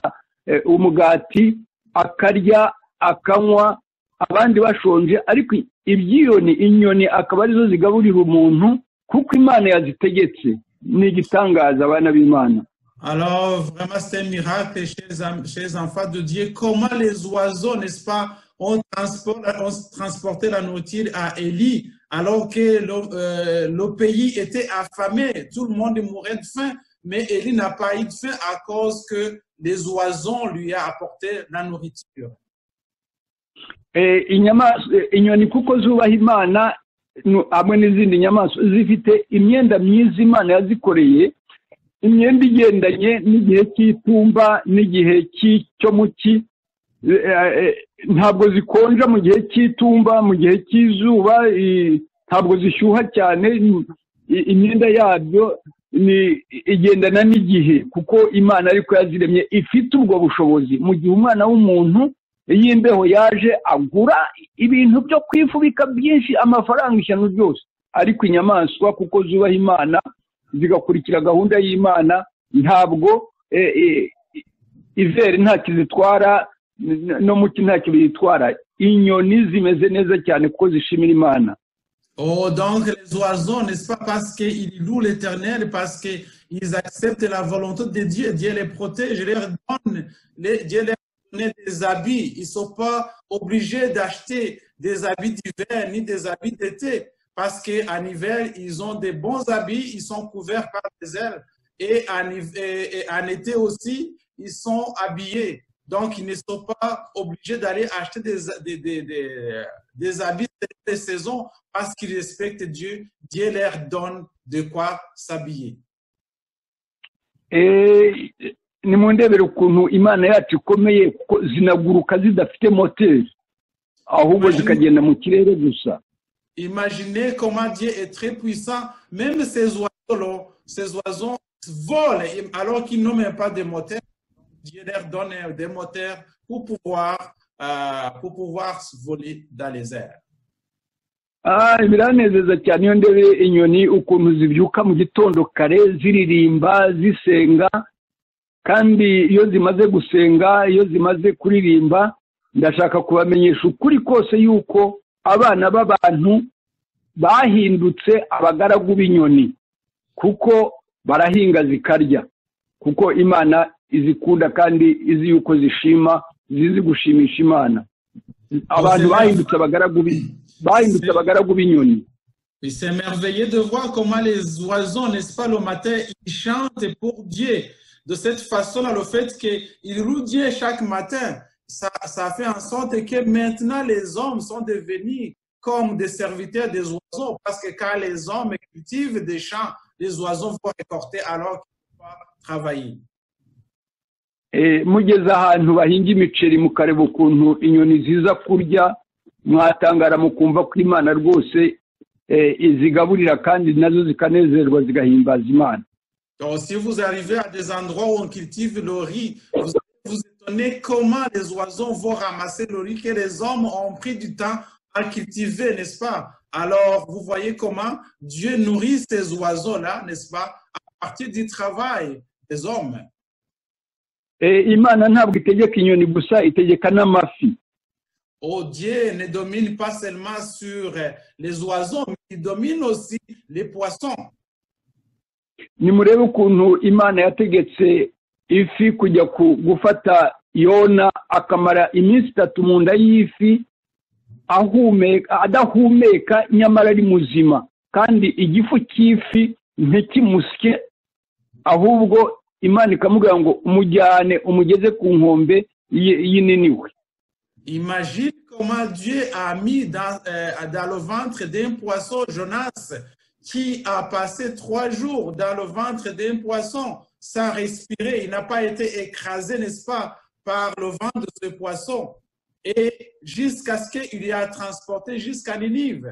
umugati, akarya akanywa, abandi bashonje, ariko ibyiyoni inyoni akaba arizo zigaburira umuntu kuko Imana yazitegetse. Ni igitangaza abana b'Imana. Alors vraiment c'est un miracle chez les enfants de Dieu, comment les oiseaux, n'est-ce pas, ont transporté la nourriture à Élie alors que le pays était affamé, tout le monde mourait de faim, mais Élie n'a pas eu de faim à cause que les oiseaux lui ont apporté la nourriture. Inyoni kuko zubaha Imana hamwe n'izindi nyamaswa zifite imyenda myiza Imana yazikoreye, imyenda igendanye n'igihe cy'itumba n'igihe cyo mu cyi. Ntabwo zikonja mu gihe cy'itumba, mu gihe cy'izuba ntabwo zishyuha cyane. Imyenda yabyo igendana n'igihe kuko Imana ariko yaziremye ifite ubwo bushobozi. Mu gihe umwana w'umuntu iyo imbeho yaje agura ibintu byo kwifubika byinshi, amafaranga ishyano ryose, ariko inyamaswa kuko zubaha Imana zigakurikira gahunda y'Imana, ntabwo iveri ntacyo zitwara no mu cyi ntacyo bitwara. Inyoni zimeze neza cyane kuko zishimira Imana. Oh, donc les oiseaux, n'est-ce pas, parce qu'ils louent l'Éternel, parce qu'ils acceptent la volonté de Dieu, Dieu les protège, Dieu leur donne des habits. Ils ne sont pas obligés d'acheter des habits d'hiver ni des habits d'été, parce qu'en hiver, ils ont des bons habits, ils sont couverts par des ailes, et en été aussi, ils sont habillés. Donc, ils ne sont pas obligés d'aller acheter des habits de saison parce qu'ils respectent Dieu. Dieu leur donne de quoi s'habiller. Nimundebere ukuntu Imana yacu ikomeye kuko zinaguruka zidafite moteri, ahubwo zikagenda mu kirere gusa. Imaginez comment Dieu est très puissant. Même ces oiseaux volent alors qu'ils n'ont même pas de moteur. Dieu leur donne des moteurs pour pouvoir voler dans les airs. Biranezeza cyane iyo ndebe inyoni ukuntu zibyuka mu gitondo kare ziririmba zisenga, kandi iyo zimaze gusenga, iyo zimaze kuririmba, ndashaka kubamenyesha ukuri kose yuko abana b'abantu bahindutse abagaragu b'inyoni kuko barahinga zikarya kuko Imana izikunda kandi izi yuko zishima zizi gushimisha Imana abantu bahindutse abagaragu b'inyoni. Et c'est merveilleux de voir comment les oiseaux, n'est-ce pas, le matin, ils chantent pour Dieu. De cette façon-là, le fait qu'ils louent Dieu chaque matin, ça fait en sorte que maintenant les hommes sont devenus comme des serviteurs des oiseaux. Parce que quand les hommes cultivent des champs, les oiseaux vont récolter alors qu'ils vont travailler. Mugeze ahantu bahinga imiceri mukareba ukuntu inyoni ziza kurya mwatangara mukumva ko Imana rwose izigaburira kandi nazo zikanezerwa zigahimbaza Imana. Donc si vous arrivez à des endroits où on cultive le riz, vous allez vous étonner comment les oiseaux vont ramasser le riz que les hommes ont pris du temps à cultiver, n'est-ce pas? Alors vous voyez comment Dieu nourrit ces oiseaux-là, n'est-ce pas, à partir du travail des hommes. Imana ntabwo itegeka inyoni gusa itegeka n'amafi. Oh, Dieu ne domine pas seulement sur les oiseaux, mais il domine aussi les poissons. Nimurebe ukuntu Imana yategetse ifi kujya gufata Yona akamara iminsi 3 mu nda y'ifi adahumeka nyamara ari muzima kandi igifu cy'ifi ntikimusye ahubwo Imana ikamubwira ngo umujyane umugeze ku nkombe y'ininiwe. Imagine comment Dieu a mis dans le ventre d'un poisson Jonas qui a passé 3 jours dans le ventre d'un poisson sans respirer. Il n'a pas été écrasé, n'est-ce pas, par le vent de ce poisson. Et jusqu'à ce qu'il y a transporté jusqu'à Ninive.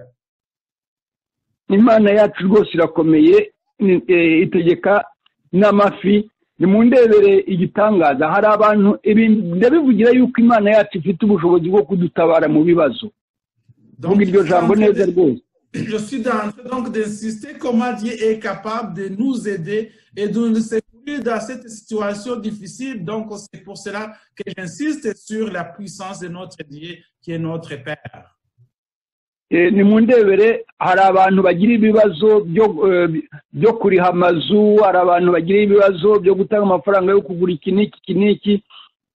Imana yacu rwose irakomeye itegeka n'amafi. Nimundebere igitangaza hari abantu ndabivugira yuko Imana yacu ifite ubushobozi bwo kudutabara mu bibazo. Donc iryo jambo neza rwose. Je suis en train donc d'insister comment Dieu est capable de nous aider et de nous secourir dans cette situation difficile. Donc c'est pour cela que j'insiste sur la puissance de notre Dieu qui est notre Père. Nimundebere hari abantu bagira ibibazo byo kuriha amazu, hari abantu bagira ibibazo byo gutanga amafaranga yo kugura iki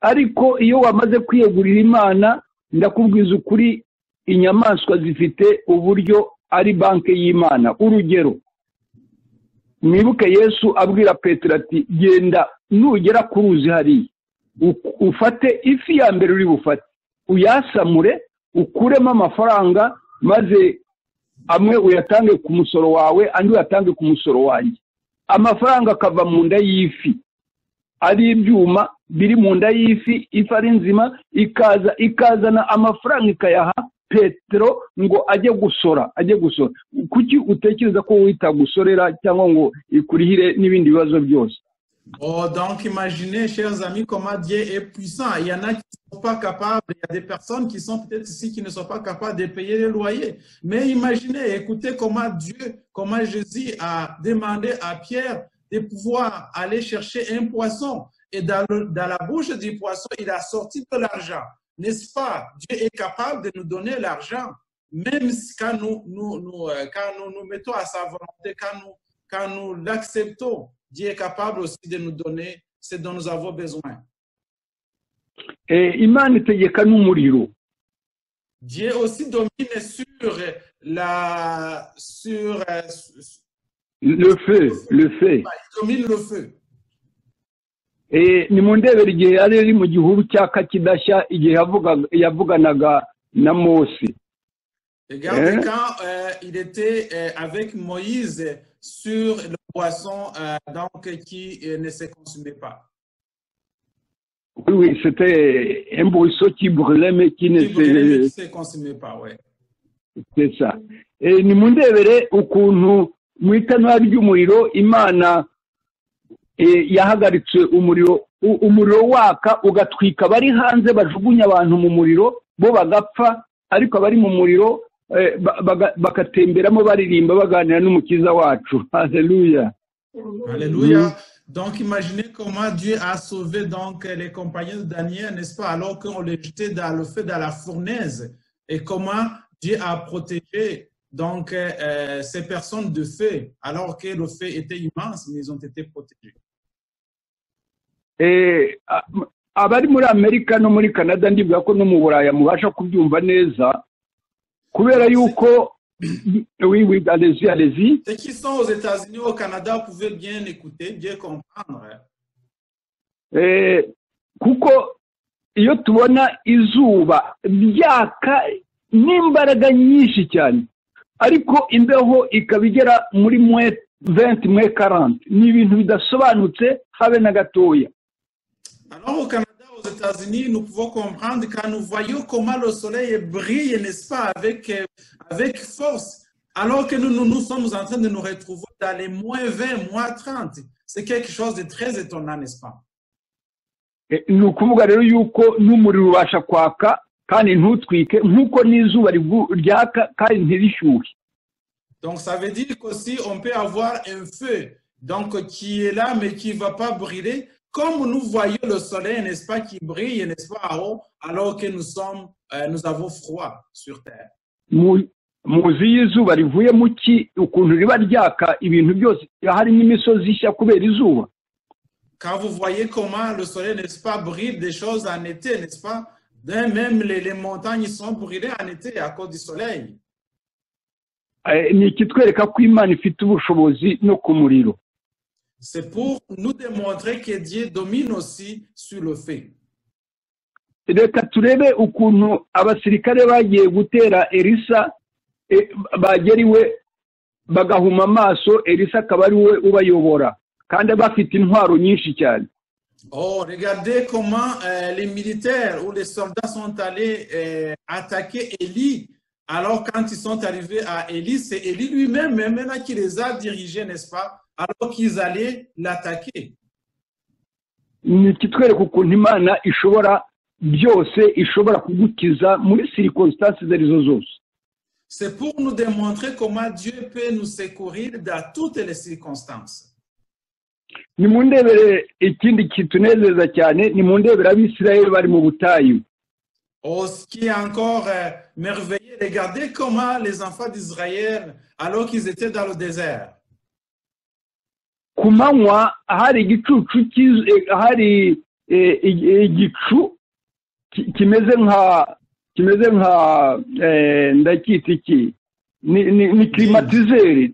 ariko iyo wamaze kwiyegurira Imana ndakubwiza ukuri inyamaswa zifite uburyo ari banke y'Imana. Urugero mwibuke Yesu abwira Petero ati genda nugera ku ruzi hari ufate ifi ya mbere uri bufate uyasamure ukuremo amafaranga maze amwe uyatange ku musoro wawe andi uyatange ku musoro wanjye. Amafaranga akava mu nda y'ifi ari ibyuma biri mu nda y'ifi, ifi ari nzima ikazana amafaranga ikayaha Petero ngo ajye gusora. Kuki utekereza ko wita gusorera cyangwa ngo ikurihire n'ibindi bibazo byose? Oh, donc imaginez, chers amis, comment Dieu est puissant. Il y en a qui ne sont pas capables, il y a des personnes qui sont peut-être ici qui ne sont pas capables de payer les loyers. Mais imaginez, écoutez comment Jésus a demandé à Pierre de pouvoir aller chercher un poisson. Et dans la bouche du poisson, il a sorti de l'argent. N'est-ce pas? Dieu est capable de nous donner l'argent, même quand nous mettons à sa volonté, quand nous l'acceptons. Dieu est capable aussi de nous donner ce dont nous avons besoin. Imana itegeka n'umuriro. Dieu aussi domine sur le feu. Il domine le feu. Nimundebere igihe ari mu gihugu cyaka kidashya igihe yavuganaga na Mose. Regardez quand il était avec Moïse sur le poisson donc qui ne se consumait pas. Oui, c'était un boisseau qui brûlait mais qui ne se consumait pas, ouais. C'est ça. Nimundebere ukuntu mu itanura ry'umuriro Imana yahagaritse umuriro waka ugatwika bari hanze bajugunya abantu mu muriro bo bagapfa ariko abari mu muriro bakatemberamo baririmba baganira n'umukiza wacu. Alléluia. Alléluia. Donc imaginez comment Dieu a sauvé donc les compagnons de Daniel, n'est-ce pas, alors qu'on les jetait dans le feu, dans la fournaise, et comment Dieu a protégé donc ces personnes de feu, alors que le feu était immense, mais ils ont été protégés. Abari muri Amerika no muri Canada ndibuka ko no mu Buraya mubasha kubyumva neza kubera yuko oui, allez-y. Ceux qui sont aux États-Unis, au Canada, vous pouvez bien écouter, bien comprendre. Kuko iyo tubona izuba ryaka n'imbaraga nyinshi cyane ariko imbeho ikabigera muri 20 40 ni ibintu bidasobanutse habe na gatoya. Alors au Canada, aux États-Unis, nous pouvons comprendre quand nous voyons comment le soleil brille, n'est-ce pas, avec force, alors que nous sommes en train de nous retrouver dans les moins 20, moins 30. C'est quelque chose de très étonnant, n'est-ce pas? Ni ukuvuga rero yuko n'umuriro ubasha kwaka kandi ntutwike nk'uko n'izuba ryaka kandi ntirishyuhe. Donc ça veut dire qu'aussi on peut avoir un feu donc qui est là mais qui ne va pas brûler comme nous voyons le soleil, n'est-ce pas, qui brille, n'est-ce pas, en haut, alors que nous avons froid sur terre. Muzi y'izuba rivuye mu ki ukuntu riba ryaka ibintu byose hari n'imisozi ishya kubera izuba. Quand vous voyez comment le soleil, n'est-ce pas, brille des choses en été, n'est-ce pas? Même les montagnes sont brûlées en été à cause du soleil. Ni ikitwereka ko Imana ifite ubushobozi no ku muriro. C'est pour nous démontrer que Dieu domine aussi sur le feu. Reka turebe ukuntu abasirikare bagiye gutera Elisa bageriwe bagahuma amaso Elisa akaba ari we ubayobora kandi bafite intwaro nyinshi cyane. Oh, regardez comment les militaires ou les soldats sont allés attaquer Élie. Alors quand ils sont arrivés à Élie, c'est Élie lui-même maintenant qui les a dirigés, n'est-ce pas, alors qu'ils allaient l'attaquer. Ni kitwereka ukuntu Imana ishobora byose, ishobora kugukiza muri circonstances zarizo zose. C'est pour nous démontrer comment Dieu peut nous secourir dans toutes les circonstances. Nimundebere ikindi kitunezeza cyane, nimundebere abisirayeli bari mu butayu. Oh, ce qui est encore merveilleux, regardez comment les enfants d'Israël, alors qu'ils étaient dans le désert. Ku manywa hari igicucu hari igicu kimeze nka ndakita iki ni climatiseur,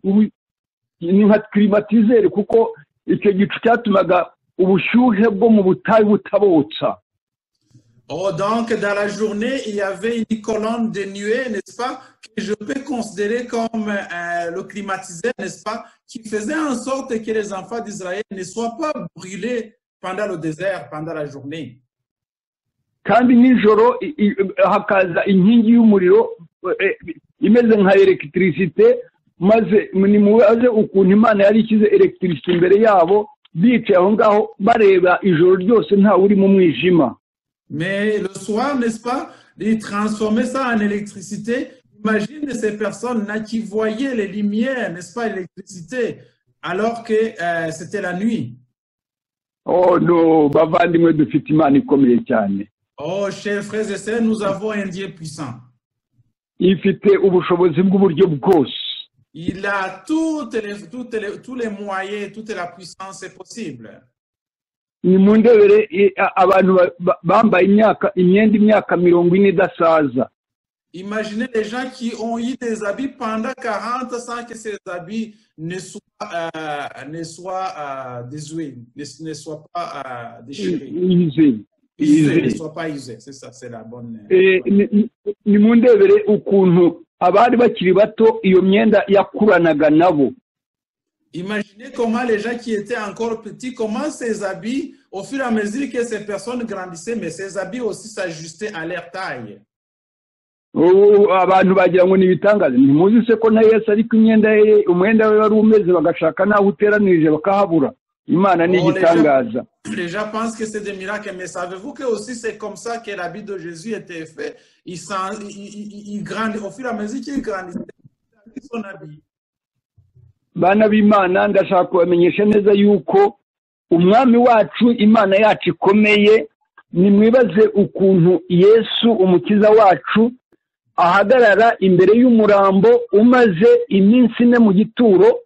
ni nka climatiseur kuko icyo gicu cyatumaga ubushyuhe bwo mu butayu butabotsa. Oh, donc dans la journée, il y avait une colonne de nuée, n'est-ce pas, que je peux considérer comme le climatiseur, n'est-ce pas, qui faisait en sorte que les enfants d'Israël ne soient pas brûlés pendant le désert, pendant la journée. Kandi nijoro hakaza inkingi y'umuriro imeze nka electricité, maze nimubaze ukuntu Imana yari ikize electricité imbere yabo bicaye aho ngaho bareba ijoro ryose nta uri mu mwijima. Mais le soir, n'est-ce pas, ils transformaient ça en électricité. Imagine ces personnes-là qui voyaient les lumières, n'est-ce pas, l'électricité, alors que c'était la nuit. Oh no, bavandimwe dufite Imana ikomeye cyane. Oh, chers frères et sœurs, nous avons un Dieu puissant. Ifite ubushobozi bw'uburyo bwose. Il a tous les moyens, toute la puissance possible. Nimundebere abantu bambaye imyenda imyaka 40 idasaza. Imaginez les gens qui ont eu des habits pendant 40 sans que ces habits ne soient désuets, ne soient pas déchirés. Ne soient pas usés, c'est ça, c'est la bonne. Nimundebere ukuntu abari bakiri bato iyo myenda yakuranaga nabo. Imaginez comment les gens qui étaient encore petits, comment ces habits, au fur et à mesure que ces personnes grandissaient, mais ces habits aussi s'ajustaient à leur taille. Abantu bagira ngo nibitangaze, ntimuzi se ko na Yesu ariko umwenda we wari umeze bagashaka naho uteranije bakahabura. Imana ni igitangaza. Les gens pensent que c'est des miracles, mais savez-vous que aussi c'est comme ça que l'habit de Jésus était fait. Il grandit, au fur et à mesure qu'il grandissait, son habit. Bana b'Imana ndashaka kubamenyesha neza yuko umwami wacu Imana yacu ikomeye. Nimwibaze ukuntu Yesu umukiza wacu ahagarara imbere y'umurambo umaze iminsi ine mu gituro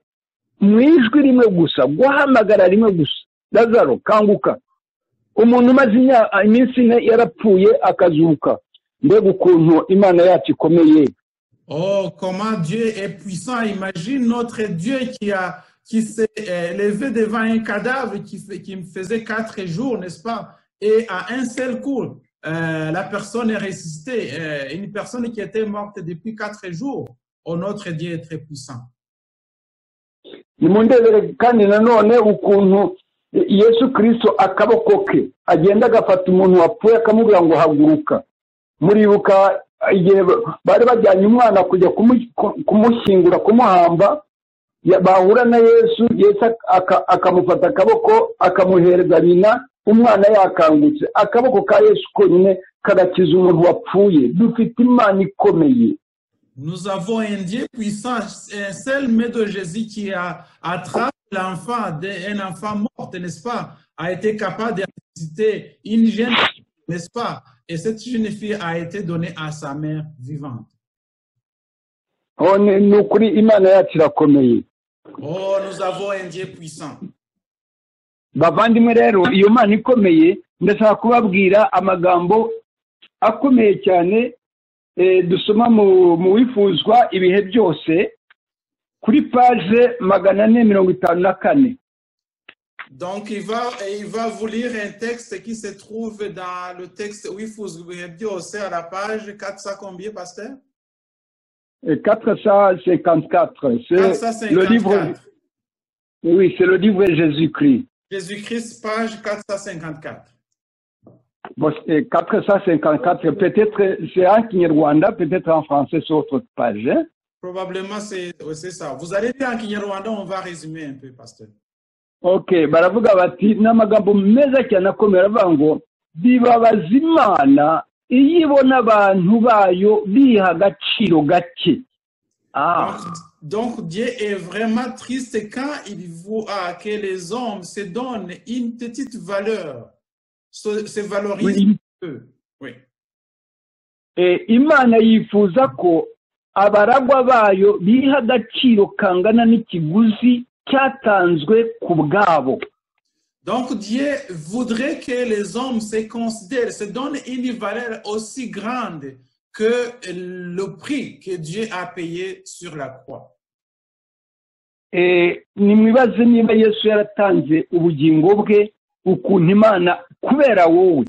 mu ijwi rimwe gusa guhamagara rimwe gusa, Lazaro kanguka. Umuntu umaze iminsi ine yarapfuye akazuka. Mbega ukuntu Imana yacu ikomeye. Oh, comment Dieu est puissant. Imagine notre Dieu qui s'est levé devant un cadavre qui me faisait 4 jours, n'est-ce pas? Et à un seul coup, la personne est ressuscitée. Une personne qui était morte depuis 4 jours. Oh, notre Dieu est très puissant. Nimundebere kandi nanone ukuntu Yesu Kristo akaboko ke agenda agafata umuntu wapfuye akamubwira ngo haguruka. Muribuka igihe bari bajyanye umwana kujya kumushyingura kumuhamba, bahura na Yesu akamufata akaboko akamuhereza nyina, umwana yakangutse. Akaboko ka Yesu konyine kagakiza umuntu wapfuye. Dufite Imana ikomeye. Nous avons un Dieu puissant, un seul maître de Jésus qui a attrapé l'enfant, un enfant mort, n'est-ce pas, a été capable de ressusciter une jeune fille, n'est-ce pas? Et cette jeune fille a été donnée à sa mère vivante. Oh, nukuri Imana yacu irakomeye. Oh, nous avons un Dieu puissant. Bavandimwe rero, iyo Mana ikomeye, ndashaka kubabwira amagambo akomeye cyane dusoma mu wifuzwa ibihe byose kuri page 454. Donc il va vous lire un texte qui se trouve dans le texte wifuzwa ibihe byose à la page 400 combien, pasteur? 454. C'est le livre. Oui, c'est le livre de Jésus-Christ. Jésus-Christ, page 454. Bon, 454, peut-être c'est en Kinyarwanda, peut-être en français sur autre page. Hein? Probablement c'est ça. Vous allez lire en Kinyarwanda, on va résumer un peu, pasteur. Ok, baravuga bati n'amagambo meza cyane akomera avuga ngo bibabaza Imana iyo ibona abantu bayo biha agaciro gake. Donc Dieu est vraiment triste quand il voit que les hommes se donnent une petite valeur. Se valorise peu. Oui. Imana yifuza ko abaragwa bayo biha agaciro kangana n'ikiguzi cyatanzwe ku bwabo. Donc Dieu voudrait que les hommes se considèrent, se donnent une valeur aussi grande que le prix que Dieu a payé sur la croix. Nimwibaze niba Yesu yaratanze ubugingo bwe ukuntu Imana kubera wowe,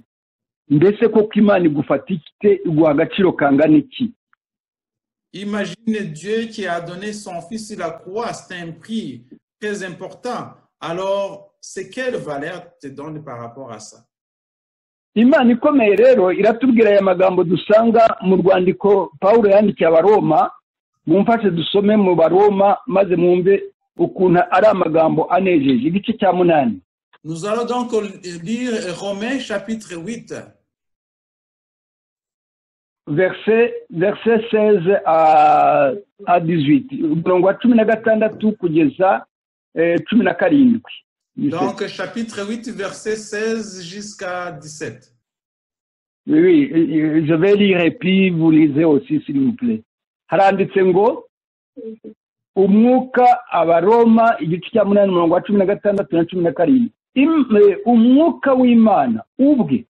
mbese koko Imana igufata ite iguha agaciro kangana iki? Imagine Dieu qui a donné son fils sur la croix, c'est un prix très important. Alors, c'est quelle valeur te donne par rapport à ça? Imana ikomeye rero iratubwira aya magambo dusanga mu rwandiko Pawulo yandikiye Abaroma. Mumfashe dusome mu Baroma maze mwumve ukuntu ari amagambo anejeje. Igice cya 8. Nous allons donc lire Romains chapitre 8. Verset 16 à 18. Umurongo wa 16 kugeza 17. Donc chapitre 8 verset 16 jusqu'à 17. Oui, je vais lire et puis vous lisez aussi s'il vous plaît. Haranditse ngo umwuka Abaroma igice cya 8 umurongo wa 16 na 17. Umwuka w'Imana ubwe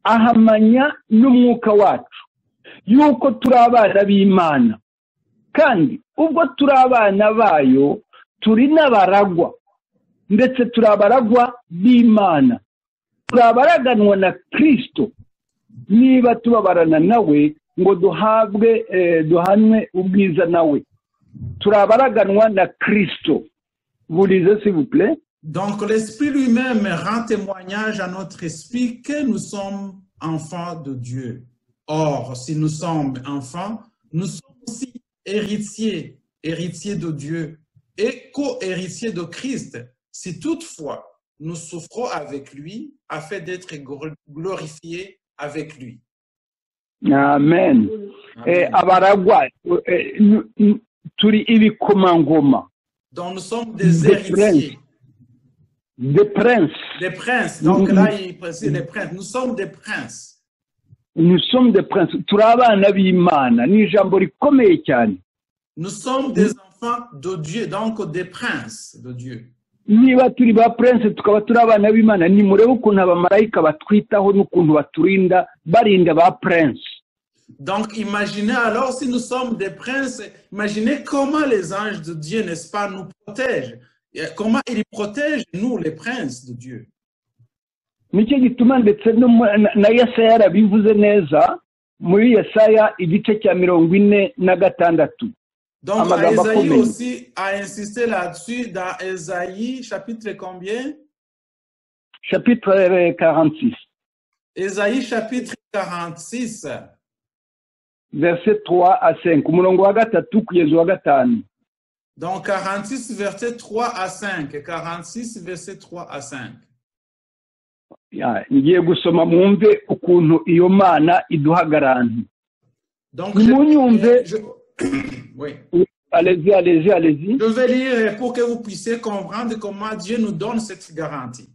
ahamanya n'umwuka wacu yuko turi abana b'Imana, kandi ubwo turi abana bayo turi n'abaragwa, ndetse turi abaragwa b'Imana, turi abaraganwa na Kristo niba tubabarana nawe ngo duhanwe ubwiza nawe. Turi abaraganwa na Kristo. Vous lisez s'il vous plaît. Donc l'Esprit lui-même rend témoignage à notre esprit que nous sommes enfants de Dieu. Or, si nous sommes enfants, nous sommes aussi héritiers de Dieu et co-héritiers de Christ, si toutefois nous souffrons avec lui, afin d'être glorifiés avec lui. Amen. Abaragwa turi ibikomangoma. Donc nous sommes des héritiers. Des princes. Des princes. Donc là, il précise les princes. Nous sommes des princes. nous sommes des princes turi abana b'Imana ni ijambo rikomeye cyane Nous sommes des enfants de Dieu, donc des princes de Dieu. niba turi ba prince tukaba turi abana b'Imana ni murebe ukuntu abamarayika batwitaho n'ukuntu baturinda barinda ba prince. Donc, imaginez alors, si nous sommes des princes, imaginez comment les anges de Dieu, n'est-ce pas, nous protègent. Et comment ils protègent, nous, les princes de Dieu. Nicyo gituma ndetse na Yesaya yarabivuze neza muri Yesaya igice cya 46. Donc, Esaïe aussi a insisté là-dessus dans Esaïe, chapitre combien? Chapitre 46. Esaïe, chapitre 46. Verset 3 à 5. Umurongo wa gatatu kugeza wa gatanu. Donc, 46, verset 3 à 5. 46, verset 3 à 5. Ngiye gusoma mwumve ukuntu iyo Mana iduhagarantu. Donc, oui. Allez-y. Je vais lire pour que vous puissiez comprendre comment Dieu nous donne cette garantie.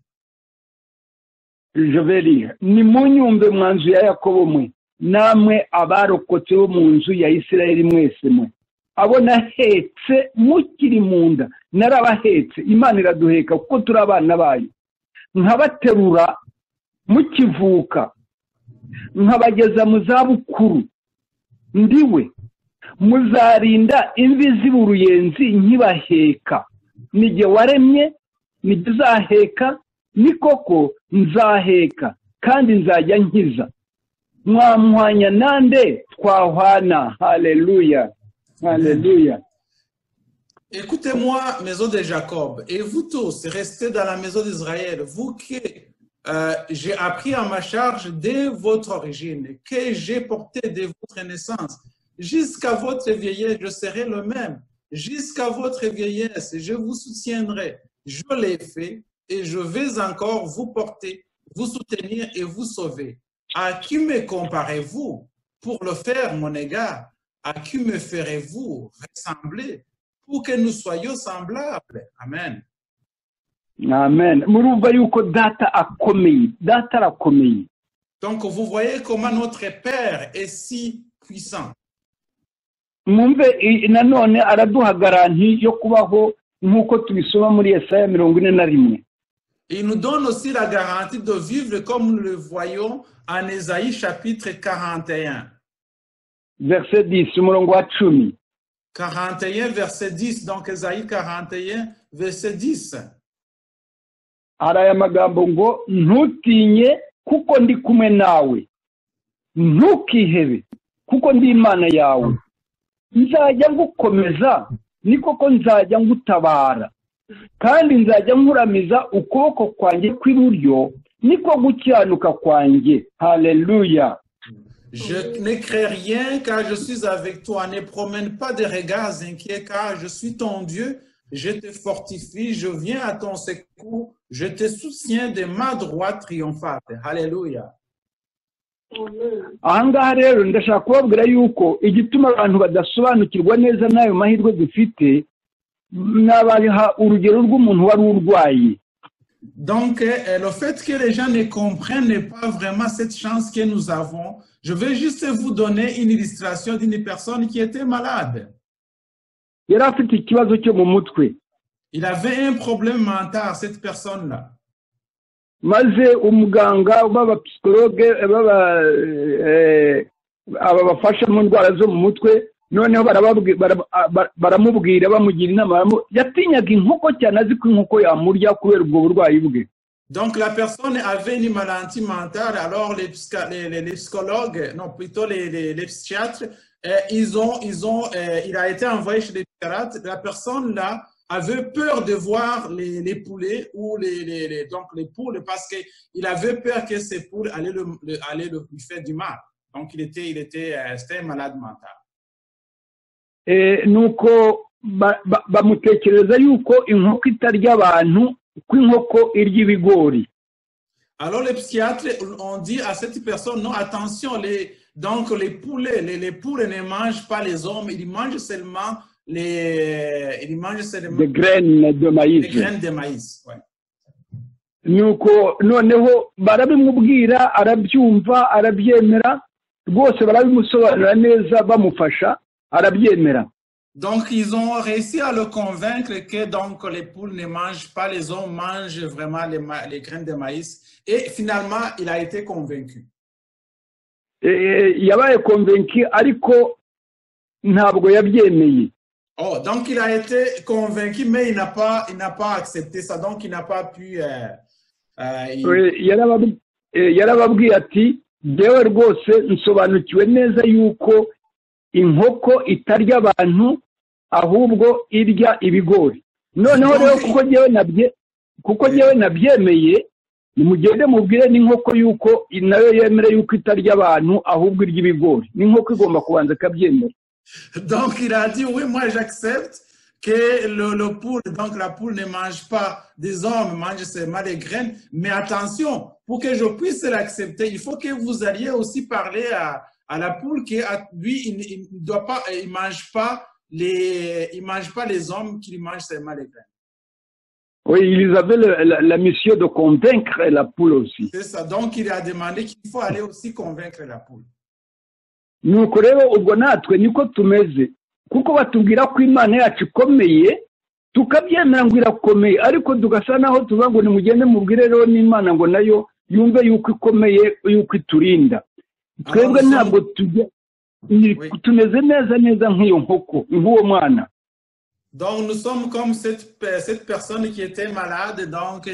Je vais lire. Nimunyumve mu nzu ya Yakobo mwe, namwe abarokotse bo mu nzu ya Isirayeli mwese mwe. Abo nahetse mukiri mu nda, narabahetse, Imana iraduheka kuko turi abana bayo. Nkabaterura mukivuka, nkabageza mu zabukuru. Ndiwe muzarinda imvi z'uruyenzi nkibaheka. Nijye waremye, nijye uzaheka, ni koko nzaheka kandi nzajya nkiza. Mwamuhanya nande twahwana. Haleluya. Alléluia. Écoutez-moi, maison de Jacob, et vous tous, restez dans la maison d'Israël, vous que j'ai appris à ma charge dès votre origine, que j'ai porté dès votre naissance. Jusqu'à votre vieillesse, je serai le même. Jusqu'à votre vieillesse, je vous soutiendrai. Je l'ai fait et je vais encore vous porter, vous soutenir et vous sauver. À qui me comparez-vous pour le faire, mon égard? À qui me ferez-vous ressembler pour que nous soyons semblables? Amen. Amen. Murumva yuko data akomeye, data arakomeye. Donc vous voyez comment notre Père est si puissant. Mwumve nanone araduha garanti yo kubaho nk'uko tubisoma muri Yesaya 41. Il nous donne aussi la garantie de vivre comme nous le voyons en Ésaïe chapitre 41. Verset 10, umurongo wa 10. 41, verset 10, donc Ésaïe 41, verset 10. Araya magambo ngo ntutinye kuko ndi kumwe nawe. Ntukihebe kuko ndi Imana yawe. Nzajya ngukomeza ni koko nzajya ngutabara. Kandi nzajya nkuramiza ukuboko kwanjye kw'iburyo niko gukiranuka kwanjye. Haleluya. Je ne crains rien car je suis avec toi. Ne promène pas de regards inquiets car je suis ton Dieu. Je te fortifie, je viens à ton secours. Je te soutiens de ma droite triomphante. Alléluia. Ahangaha rero ndashaka kubabwira yuko igituma abantu badasobanukirwa neza n'ayo mahirwe dufite nabaha urugero rw'umuntu wari urwaye. Donc, le fait que les gens ne comprennent pas vraiment cette chance que nous avons, je vais juste vous donner une illustration d'une personne qui était malade. Yari afite ikibazo cyo mu mutwe. Il avait un problème mental, cette personne-là. Maze umuganga b'abapsikologe abafasha mu ndwara zo mu mutwe noneho baramubwira bamugira inama yatinyaga inkoko cyane azi ko inkoko yamurya kubera ubwo burwayi bwe. Donc la personne avait une maladie mentale, alors les psychologues, non plutôt les psychiatres, il a été envoyé chez les psychiatres. La personne là avait peur de voir les poulets ou donc les poules parce qu'il avait peur que ces poules allaient lui faire du mal. Donc c'était un malade mental. Nuko bamutekereza yuko inkoko itarya abantu ko inkoko irya ibigori. Alors les psychiatres ont dit à cette personne non, attention, donc les poulets, les poules ne mangent pas les hommes, ils mangent seulement des graines de maïs. Des graines de maïs, ouais. nuko noneho barabimubwira arabyumva arabyemera rwose barabimusobanurira neza bamufasha arabyemera. Donc, ils ont réussi à le convaincre que donc, les poules ne mangent pas, les hommes mangent vraiment les graines de maïs. Et finalement, il a été convaincu. Yabaye convaincu ariko ntabwo yabyemeye. Oh, donc il a été convaincu, mais il n'a pas accepté ça. Donc, il n'a pas pu... yarababwiye ati jyewe rwose nsobanukiwe neza yuko inkoko itarya abantu ahubwo irya ibigori. Noneho rero kuko jyewe nabyemeye nimugende mubwire n'inkoko yuko nayo yemere yuko itarya abantu ahubwo irya ibigori. N'inkoko igomba kubanza kabyemera. Donc il a dit oui, moi j'accepte que le poule, donc la poule ne mange pas des hommes, mange seulement les graines. Mais attention, pour que je puisse l'accepter, il faut que vous alliez aussi parler à la poule que lui, il doit pas, il mange pas les hommes, qu'il mange seulement les graines. Oui, ils avaient la mission de convaincre la poule aussi. C'est ça. Donc il a demandé qu'il faut aller aussi convaincre la poule. Nuko rero ubwo natwe niko tumeze kuko batubwira ko Imana yacu ikomeye tukabyemera ngo irakomeye ariko tugasa naho tuvuga ngo nimugende mubwire rero n'Imana ngo nayo yumve yuko ikomeye yuko iturinda. Twebwe ntabwo tumeze neza nk'iyo nkoko nk'uwo mwana. Donc nous sommes comme cette personne qui était malade, donc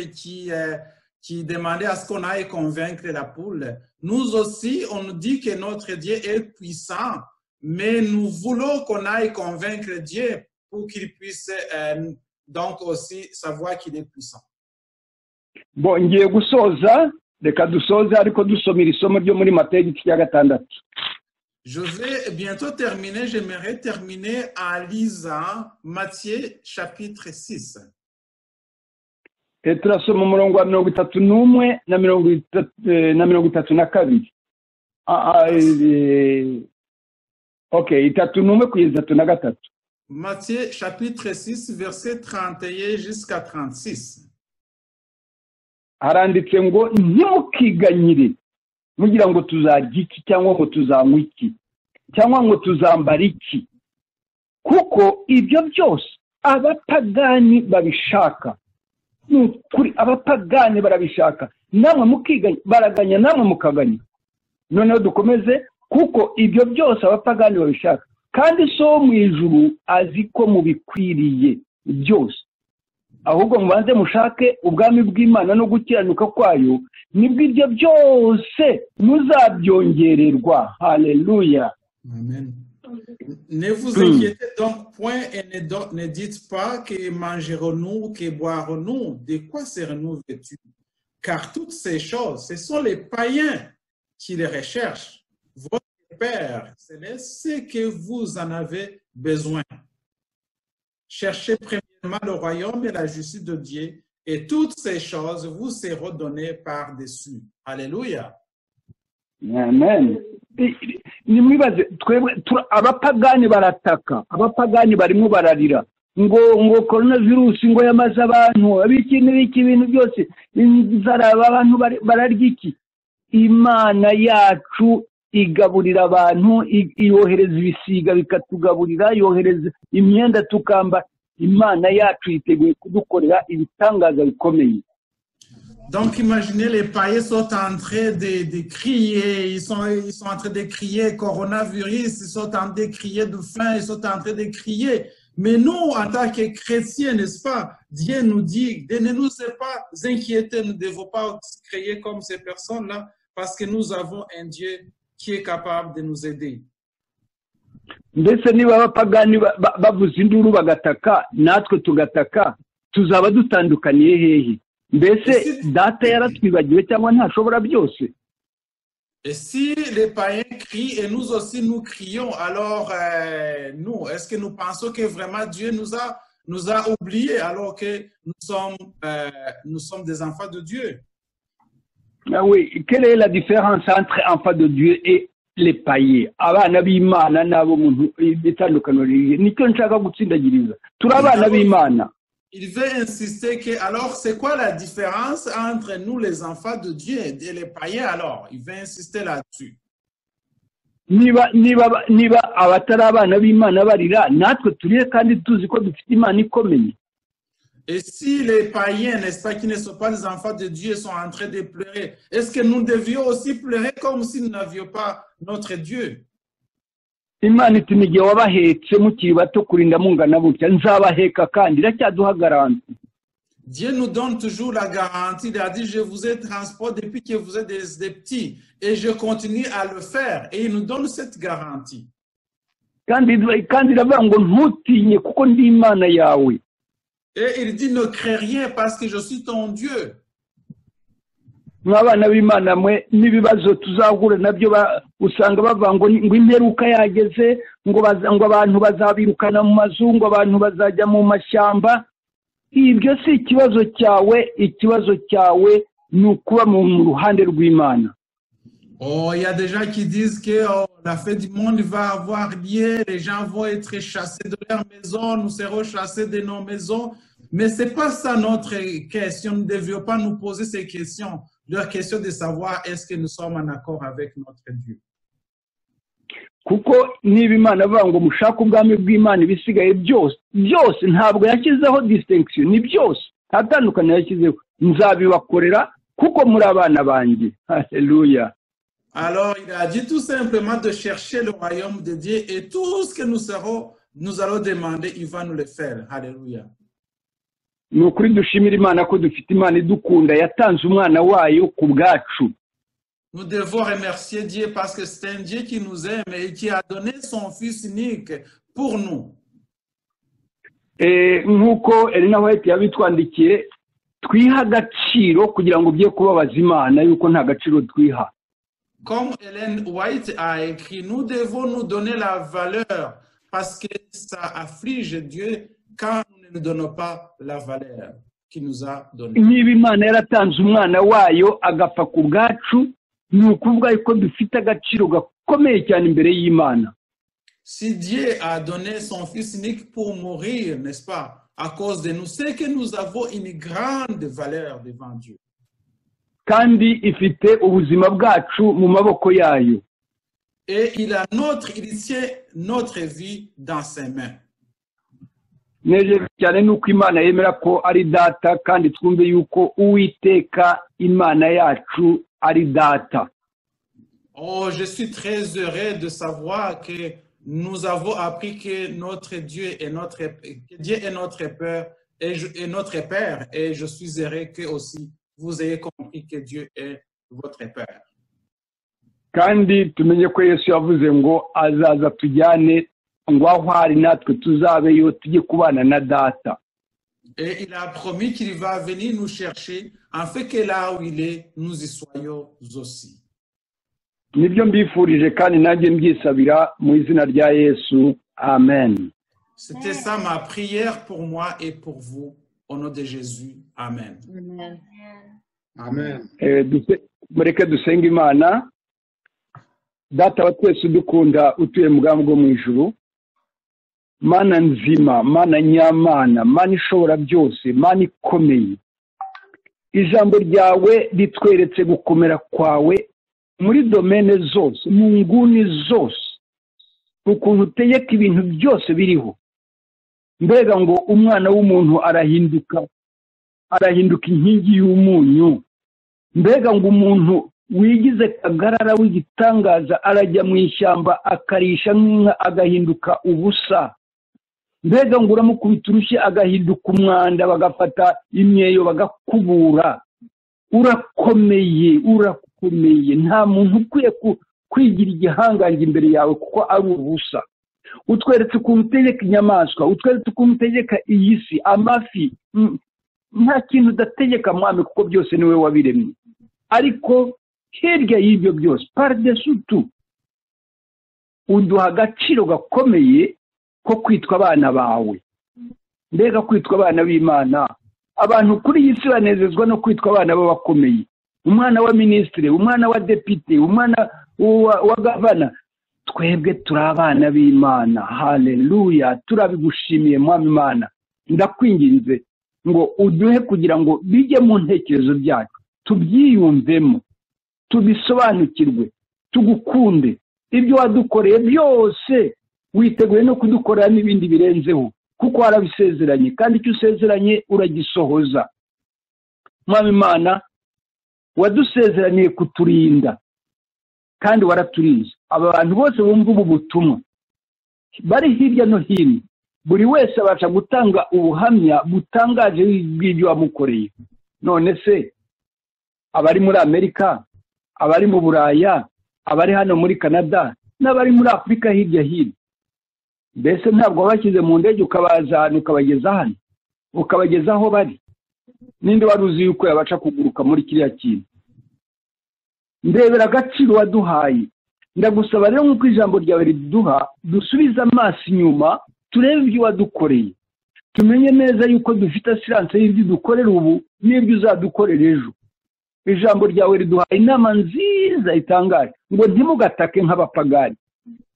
qui demandait à ce qu'on aille convaincre la poule. Nous aussi, on nous dit que notre Dieu est puissant, mais nous voulons qu'on aille convaincre Dieu pour qu'il puisse donc aussi savoir qu'il est puissant. Bon, ngiye gusoza, reka dusoze ariko dusomera isomo ryo muri Mateyo igice cya 6. Je vais bientôt terminer, j'aimerais terminer en lisant Matthieu chapitre 6. Turasoma umurongo wa 31 na 32. Okay, 31 kugeza 33. Matthieu chapitre 6 verset 31 jusqu'à 36. Haranditse ngo ntimukiganyire mugira ngo tuzarya iki cyangwa ngo tuzanywa iki cyangwa ngo tuzambara iki kuko ibyo byose abapagani babishaka. Kuri abapagani barabishaka namwe mukiganya baraganya namwe mukaganya. Noneho dukomeze kuko ibyo byose abapagani babishaka kandi so mu ijuru azi ko mubikwiriye byose ahubwo mubanze mushake ubwami bw'Imana no gukiranuka kwayo nibwo ibyo byose muzabyongererwa. Haleluya. Amen. Ne vous inquiétez donc point et ne dites pas que mangerons-nous, que boirons-nous, de quoi serons-nous vêtus? Car toutes ces choses, ce sont les païens qui les recherchent. Votre Père céleste sait que vous en avez besoin. Cherchez premièrement le royaume et la justice de Dieu, et toutes ces choses vous seront données par-dessus. Alléluia. Amen. Nimwibaze twebwe abapagani barataka, abapagani barimo bararira ngo coronavirus ngo yamaze abantu abiki ibintu byose inzara abantu bararya iki. Imana yacu igaburira abantu, yohereza ibisiga bikatugaburira, yohereza imyenda tukamba. Imana yacu yiteguye kudukorera ibitangaza bikomeye. Donc imaginez, les païens sont en train de crier, ils sont en train de crier coronavirus, ils sont en train de crier de faim, ils sont en train de crier. Mais nous, en tant que chrétiens, n'est-ce pas, Dieu nous dit, ne nous pas inquiéter, nous ne devons pas crier comme ces personnes-là, parce que nous avons un Dieu qui est capable de nous aider. Mbese niba abapagani bavuza induru bagataka natwe tugataka tuzaba dutandukaniye hehe? Mbese data yaratwibagiwe cyangwa ntashobora byose? Et si les païens crient et nous aussi nous crions, alors nous, est-ce que nous pensons que vraiment Dieu nous a oubliés alors que nous sommes des enfants de Dieu? Ah oui, quelle est la différence entre enfants de Dieu et les païens? Abana b'Imana nabo muntu bitandukano riri nicyo nshaka gutsindagiriza. Turi abana b'Imana. Il veut insister que, alors, c'est quoi la différence entre nous, les enfants de Dieu, et les païens, alors? Il veut insister là-dessus. niba abatari abana b'Imana barira natwe turire kandi tuzi ko dufite Imana ikomeye. Et si les païens, n'est-ce pas, qui ne sont pas des enfants de Dieu, sont en train de pleurer, est-ce que nous devions aussi pleurer comme si nous n'avions pas notre Dieu? Imana iti ni jye wabahetse mukiri bato kurinda mungana gutya nzabaheka kandi iracyaduha garanti. Dieu nous donne toujours la garantie. Il a dit, je vous ai transporté depuis que vous êtes des petits et je continue à le faire. Et il nous donne cette garantie. kandi iravuga ngo ntutinye kuko ndi Imana yawe. Et il dit, ne crains rien parce que je suis ton Dieu. Mwabana b'Imana mwe n'ibibazo tuzahura nabyo usanga bavuga ngo imperuka yageze ngo abantu bazabirukana mu mazu ngo abantu bazajya mu mashyamba. Ibyo si ikibazo cyawe ni ukuba mu ruhande rw'Imana. Oh, il y a des gens qui disent que la fin du monde va avoir lieu, les gens vont être chassés de leur maison, nous serons chassés de nos maisons. Mais ce n'est pas ça notre question. Nous ne devions pas nous poser ces questions. Leur question de savoir est-ce que nous sommes en accord avec notre Dieu. Kuko niba Imana avuga ngo mushaka ubwami bw'Imana ibisigaye byose ntabwo yashyizeho distinction, ni byose nta tandukaniro yashyizeho, nzabibakorera kuko muri abana banjye. Haleluya. Alors il a dit tout simplement de chercher le royaume de Dieu et tout ce que nous allons demander, il va nous le faire. Haleluya. Ni ukuri dushimira Imana ko dufite Imana idukunda yatanze umwana wayo ku bwacu. Nous devons remercier Dieu parce que c'est un Dieu qui nous aime et qui a donné son Fils unique pour nous. Nk'uko Elena White yabitwandikiye twiha agaciro kugira ngo bye kubabaza Imana yuko nta gaciro twiha. Comme Ellen White a écrit, nous devons nous donner la valeur parce que ça afflige Dieu quand nous ne nous donnons pas la valeur qu'il nous a donnée. Niba Imana yaratanze umwana wayo agapfa ku bwacu ni ukuvuga ko dufite agaciro gakomeye cyane imbere y'Imana. Si Dieu a donné son Fils unique pour mourir, n'est-ce pas, à cause de nous, c'est que nous avons une grande valeur devant Dieu. Kandi ifite ubuzima bwacu mu maboko yayo. Et il tient notre vie dans ses mains. Neje cyane nuko Imana yemera ko ari data kandi twumve yuko Uwiteka Imana yacu ari data. Oh, je suis très heureux de savoir que nous avons appris que notre Dieu est notre Père et notre Père, et je suis heureux que aussi vous ayez compris que Dieu est votre Père. Kandi tumenye ko Yesu yavuze ngo azaza tujyane ngo aho ari natwe tuzabeyo tujye kubana na data. Et il a promis qu'il va venir nous chercher, afin que là où il est, nous y soyons aussi. Nibyo mbifurije kandi nanjye mbyisabira mu izina rya Yesu. Amen. C'était ça ma prière pour moi et pour vous, au nom de Jésus. Amen. Amen. Mureke dusenga Imana. Data wa twese udukunda utuye mu bwami bwo mu ijuru. Mana nzima, Mana nyamana, Mana ishobora byose, Mana ikomeye. Ijambo ryawe ritweretse gukomera kwawe muri domene zose, mu nguni zose, ukuntu utegeka ibintu byose biriho. Mbega ngo umwana w'umuntu arahinduka inkingi y'umunyu. Mbega ngo umuntu wigize kagarara w'igitangaza arajya mu ishyamba akarisha nk'inka agahinduka ubusa. Mbega ngo uramukubita urushyi agahinduka umwanda bagafata imyeyo bagakubura. Urakomeye nta muntu ukwiye kwigira igihangange imbere yawe kuko ari ubusa. Utweretse ukuntu utegeka inyamaswa, utweretse ukuntu utegeka iyi si, amafi. Nta kintu udategeka Mwami kuko byose niwe wabiremye. Ariko hirya y'ibyo byose par-dessus tout uduha agaciro gakomeye ko kwitwa abana bawe. Mbega kwitwa abana b'Imana, abantu kuri iyi si banezezwa no kwitwa abana b'abakomeye. Umwana wa minisitiri, umwana wa depite, umwana wa gavana, twebwe turi abana b'Imana. Haleluya. Turabigushimiye Mwami Imana. Ndakwinginze ngo uduhe kugira ngo bijye mu ntekerezo byacu, tubyiyumvemo, tubisobanukirwe, tugukunde. Ibyo wadukoreye byose witeguye no kudukorera n'ibindi birenzeho, kuko warabisezeranye, kandi icyo usezeranye uragisohoza. Mwami Imana, wadusezeraniye kuturinda kandi waraturinze. Aba bantu bose bumva ubu butumwa bari hirya no hino, buri wese abasha gutanga ubuhamya butangaje bw'ibyo wamukoreye. None se abari muri Amerika, abari mu Buraya, abari hano muri Canada, n'abari muri Afurika hirya hino, mbese ntabwo wabashyize mu ndege ukabazana ukabageza hano, ukabageza aho bari? Ninde wari uzi yuko yabasha kuguruka muri kiriya kintu? Ndebera agaciro waduhaye. Ndagusaba rero nk'uko ijambo ryawe riduha, dusubize amaso inyuma, turebe ibyo wadukoreye, tumenye neza yuko dufite asiranse y'ibyo dukorera ubu n'ibyo uzadukorera ejo. Ijambo ryawe riduhaye inama nziza itangaje, ngo ntimugatake nk'abapagani,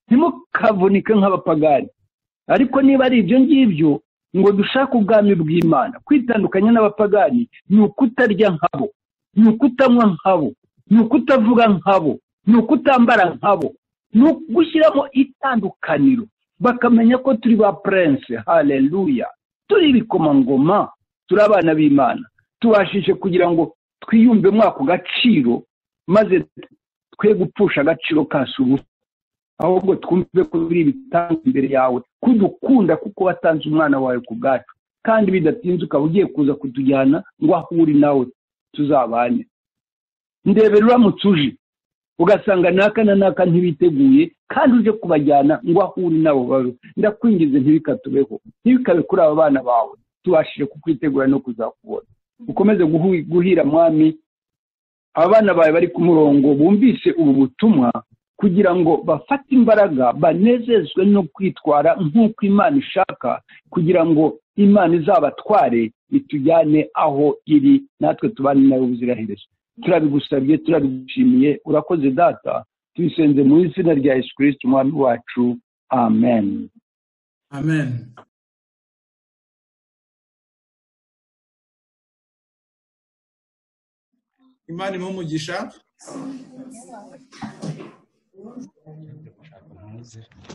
ntimukavunike nk'abapagani, ariko niba ari ibyo ngibyo, ngo dushake ubwami bw'Imana. Kwitandukanya n'abapagani ni ukutarya nkabo, ni ukutanywa nkabo, ni ukutavuga nkabo, ni ukutambara nkabo, ni ugushyiramo itandukaniro, bakamenya ko turi ba prince. Haleluya! Turi ibikomangoma, turi abana b'Imana. Tubashije kugira ngo twiyumvemo ako gaciro, maze twe gupfusha agaciro kacu ubusa, ahubwo twumve ko biri bitanga imbere yawe, kudukunda kuko watanze umwana wawe ku bwacu, kandi bidatinze ukaba ugiye kuza kutujyana ngo ahuri nawe tuzabane. Ndebera uramutse uje ugasanga naka na naka ntibiteguye, kandi uje kubajyana ngo ahuri nabo bawe, ndakwingize ntibikatubeho, ntibikabe kuri aba bana bawe. Tubashije kukwitegura no kuzakubona. Ukomeze guhira Mwami abana bawe bari ku murongo, bumvise ubu butumwa, kugira ngo bafate imbaraga, banezezwe no kwitwara nk'uko Imana ishaka, kugira ngo Imana izabatware itujyane aho iri, natwe tubane nawe ubuziraherezo. Turabigusabye, turabigushimiye. Urakoze Data, tubisenze mu izina rya Yesu Kristo Umwami wacu. Amen. Amen. Imana imumugisha.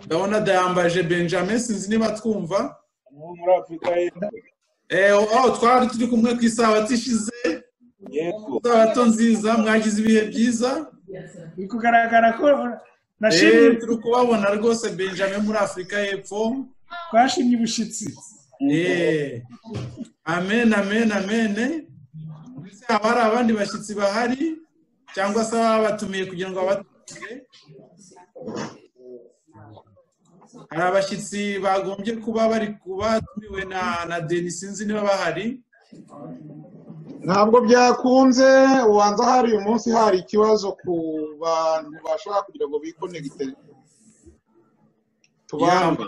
Ndabona Dayambaje Benjamin, sinzi niba twumva. Muri Afurika twari turi kumwe ku isabato ishize. Yego. Isabato nziza, mwagize ibihe byiza. Bikugaragara ko nashimye. Turi kubabona rwose Benjamin muri Afurika y'Epfo. Twashimye ubushitsi. Amen, amen, amen. Haba hari abandi bashyitsi bahari cyangwa se babatumiye kugira ngo babatumire? Hari abashyitsi bagombye kuba bari kubatumiwe na Denis, sinzi niba bahari. Ntabwo byakunze, ubanza hari uyu munsi hari ikibazo ku bantu bashaka kugira ngo bikonegite tubamba.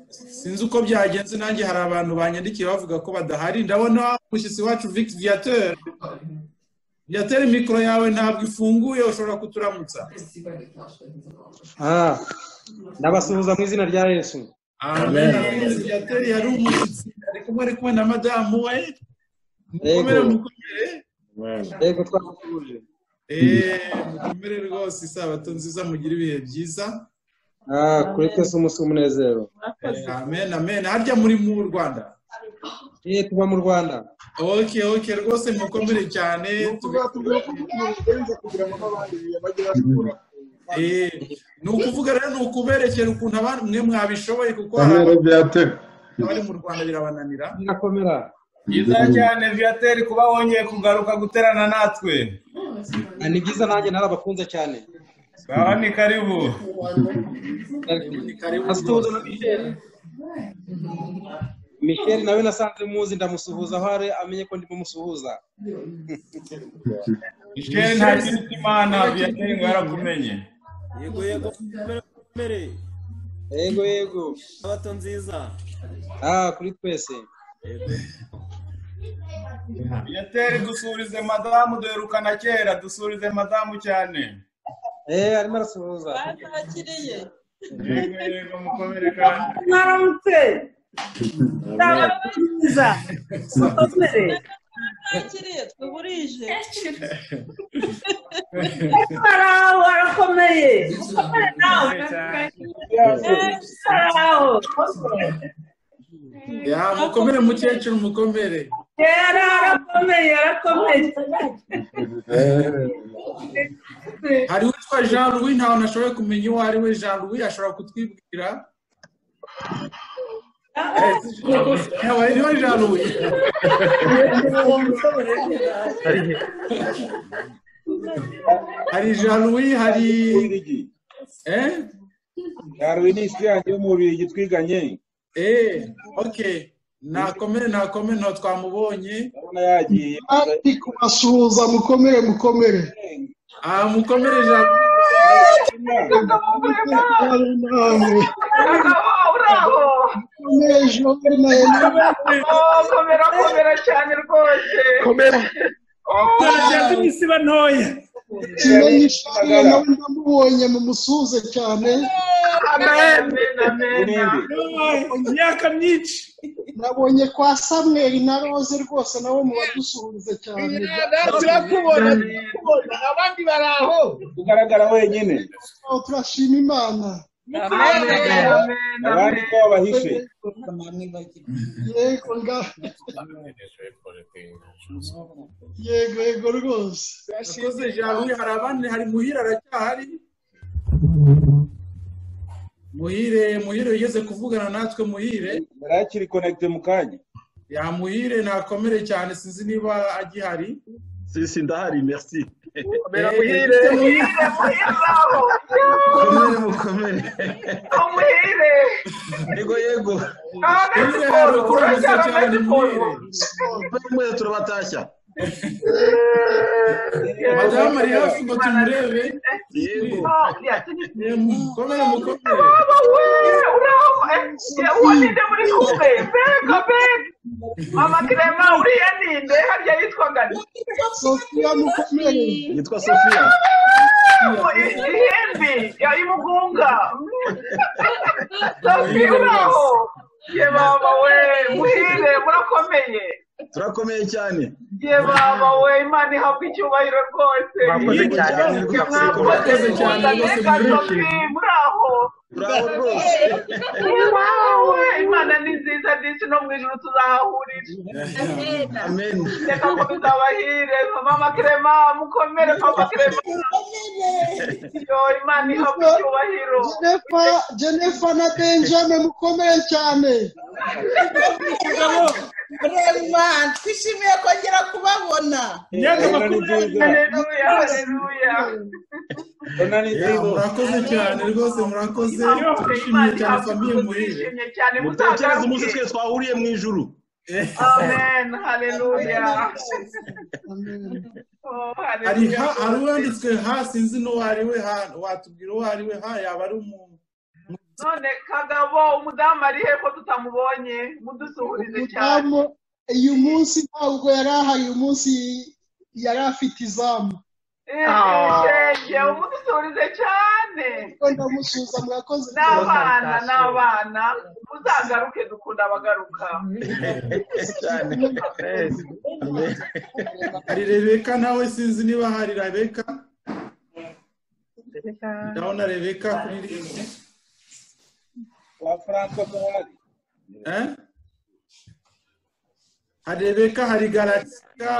Sinzi uko byagenze, nanjye hari abantu banyandikiye bavuga ko badahari. Ndabona umushyitsi wacu Viateur. Viateur, mikoro yawe ntabwo ifunguye, ushobora kuturamutsa. Ndabasuhuza mu izina rya Yesu. Amen. Viateur yari umushyitsi, ari kumwe na madamu we. Mukomere. Yego, twakuje. Mukomere rwose, isabato nziza, mugire ibihe byiza. Kuri twese umunsi w'umunezero. Amen, amen. Harya muri mu Rwanda? Tuba mu Rwanda. Okay, rwose mukomere cyane. Ni ukuvuga rero, ni ukuberekera ukuntu abantu mwe mwabishoboye, kuko abari mu Rwanda birabananira. Nakomera. Byiza cyane Viateur kuba wongeye kugaruka guterana natwe. Ni byiza, nanjye narabakunze cyane. Sawa, ni karibu. Asuhuza na Michel nawe nasanze muzi, ndamusuhuza aho ari, amenye ko ndimo musuhuza. Michel nta kintu Imana Viateur ngo yarakumenye. Yego. Sabato nziza. Kuri twese. Viateur, dusurize madamu, duherukana kera, dusurize madamu cyane. Arimo arasuhuza. Bakiriye. Yego, mukomere kandi. Mwaramutse. Nziza. Mukomere. Twiburije. Sarawo arakomeye. Mukomere nawe. Sarawo. Ya mukomere mukecuru mukomere. Arakomeye. Hari witwa Jean Louis ntawe nashoboye kumenya uwo ari we. Jean Louis ashobora kutwibwira. Niho Jean Louis. Hari Jean Louis, hari Jean Louis ni isi yanjye y'umubiri twiganye. Okay. Nakomere nto twamubonye. Yagiye. Ari kubasuhuza mukomere. Mukomere Jean Komera cyane rwose. Komera. Isiba ntoya. Kimenyi shariye nawe ndamubonye mu musuhuze cyane. Amen. Myaka myinshi. Nabonye kwa Samuel na Rose rwose nawe mu badusuhuze cyane. Turakubona abandi baraho. Ugaragara wenyine. Turashima Imana. Abandi ko bahishe. Yego rwose. Akoze Jean Louis, hari abandi, hari Muhire aracyahari. Muhire yigeze kuvugana natwe. Muhire yarakiri connecte mu kanya. Ya Muhire nakomere cyane, sinzi niba agihari. Si ndahari, merci. Muhire. Mukomere. Yego. Muhire turabatashya. Madamu ari hafi ngo tumurebe. Yego. Mukomere. Uwasinde muri kumwe. Mama Clement uriya ninde harya yitwaga Sofia mukomere. Yitwa Sofia. Ihembi yari mugunga. Sofia uraho. Ye baba we Muhire murakomeye. Turakomeye cyane. Ye baba we Imana ihabwe icyubahiro rwose. Murakoze cyane rwose. Muraho. Bravo rwose. Wow, Imana ni nziza ndetse no mu ijuru tuzahahurira. Amen. Reka ko bizabahire. Mama Clement mukomere. Papa Clement. Yo Imana ihabwe icyubahiro. Jennifer na Benjamin mukomere cyane. Vraiment, twishimiye kongera kubabona. Murakoze cyane rwose, murakoze. Twishimiye cyane famiye Muhire. Mutekereze umunsi twese twahuriye mu ijuru. Amen. Hallelujah. Hari uwanditswe sinzi n'uwo ari we, watubwira uwo ari we, yaba ari umuntu. None Kagabo umudamu ari hepfo tutamubonye, mudusuhurize cyane. Uyu munsi ntabwo yari ahari, uyu munsi yari afite izamu. Shenge umudusuhurize cyane. Ndamusuhuza murakoze. N'abana uzagaruke dukunda abagaruka. Hari Rebeka nawe sinzi niba hari Rebeka. Ndabona Rebeka kuri liste. Wa Franco Bahari. Hari Rebeka, hari Galatia.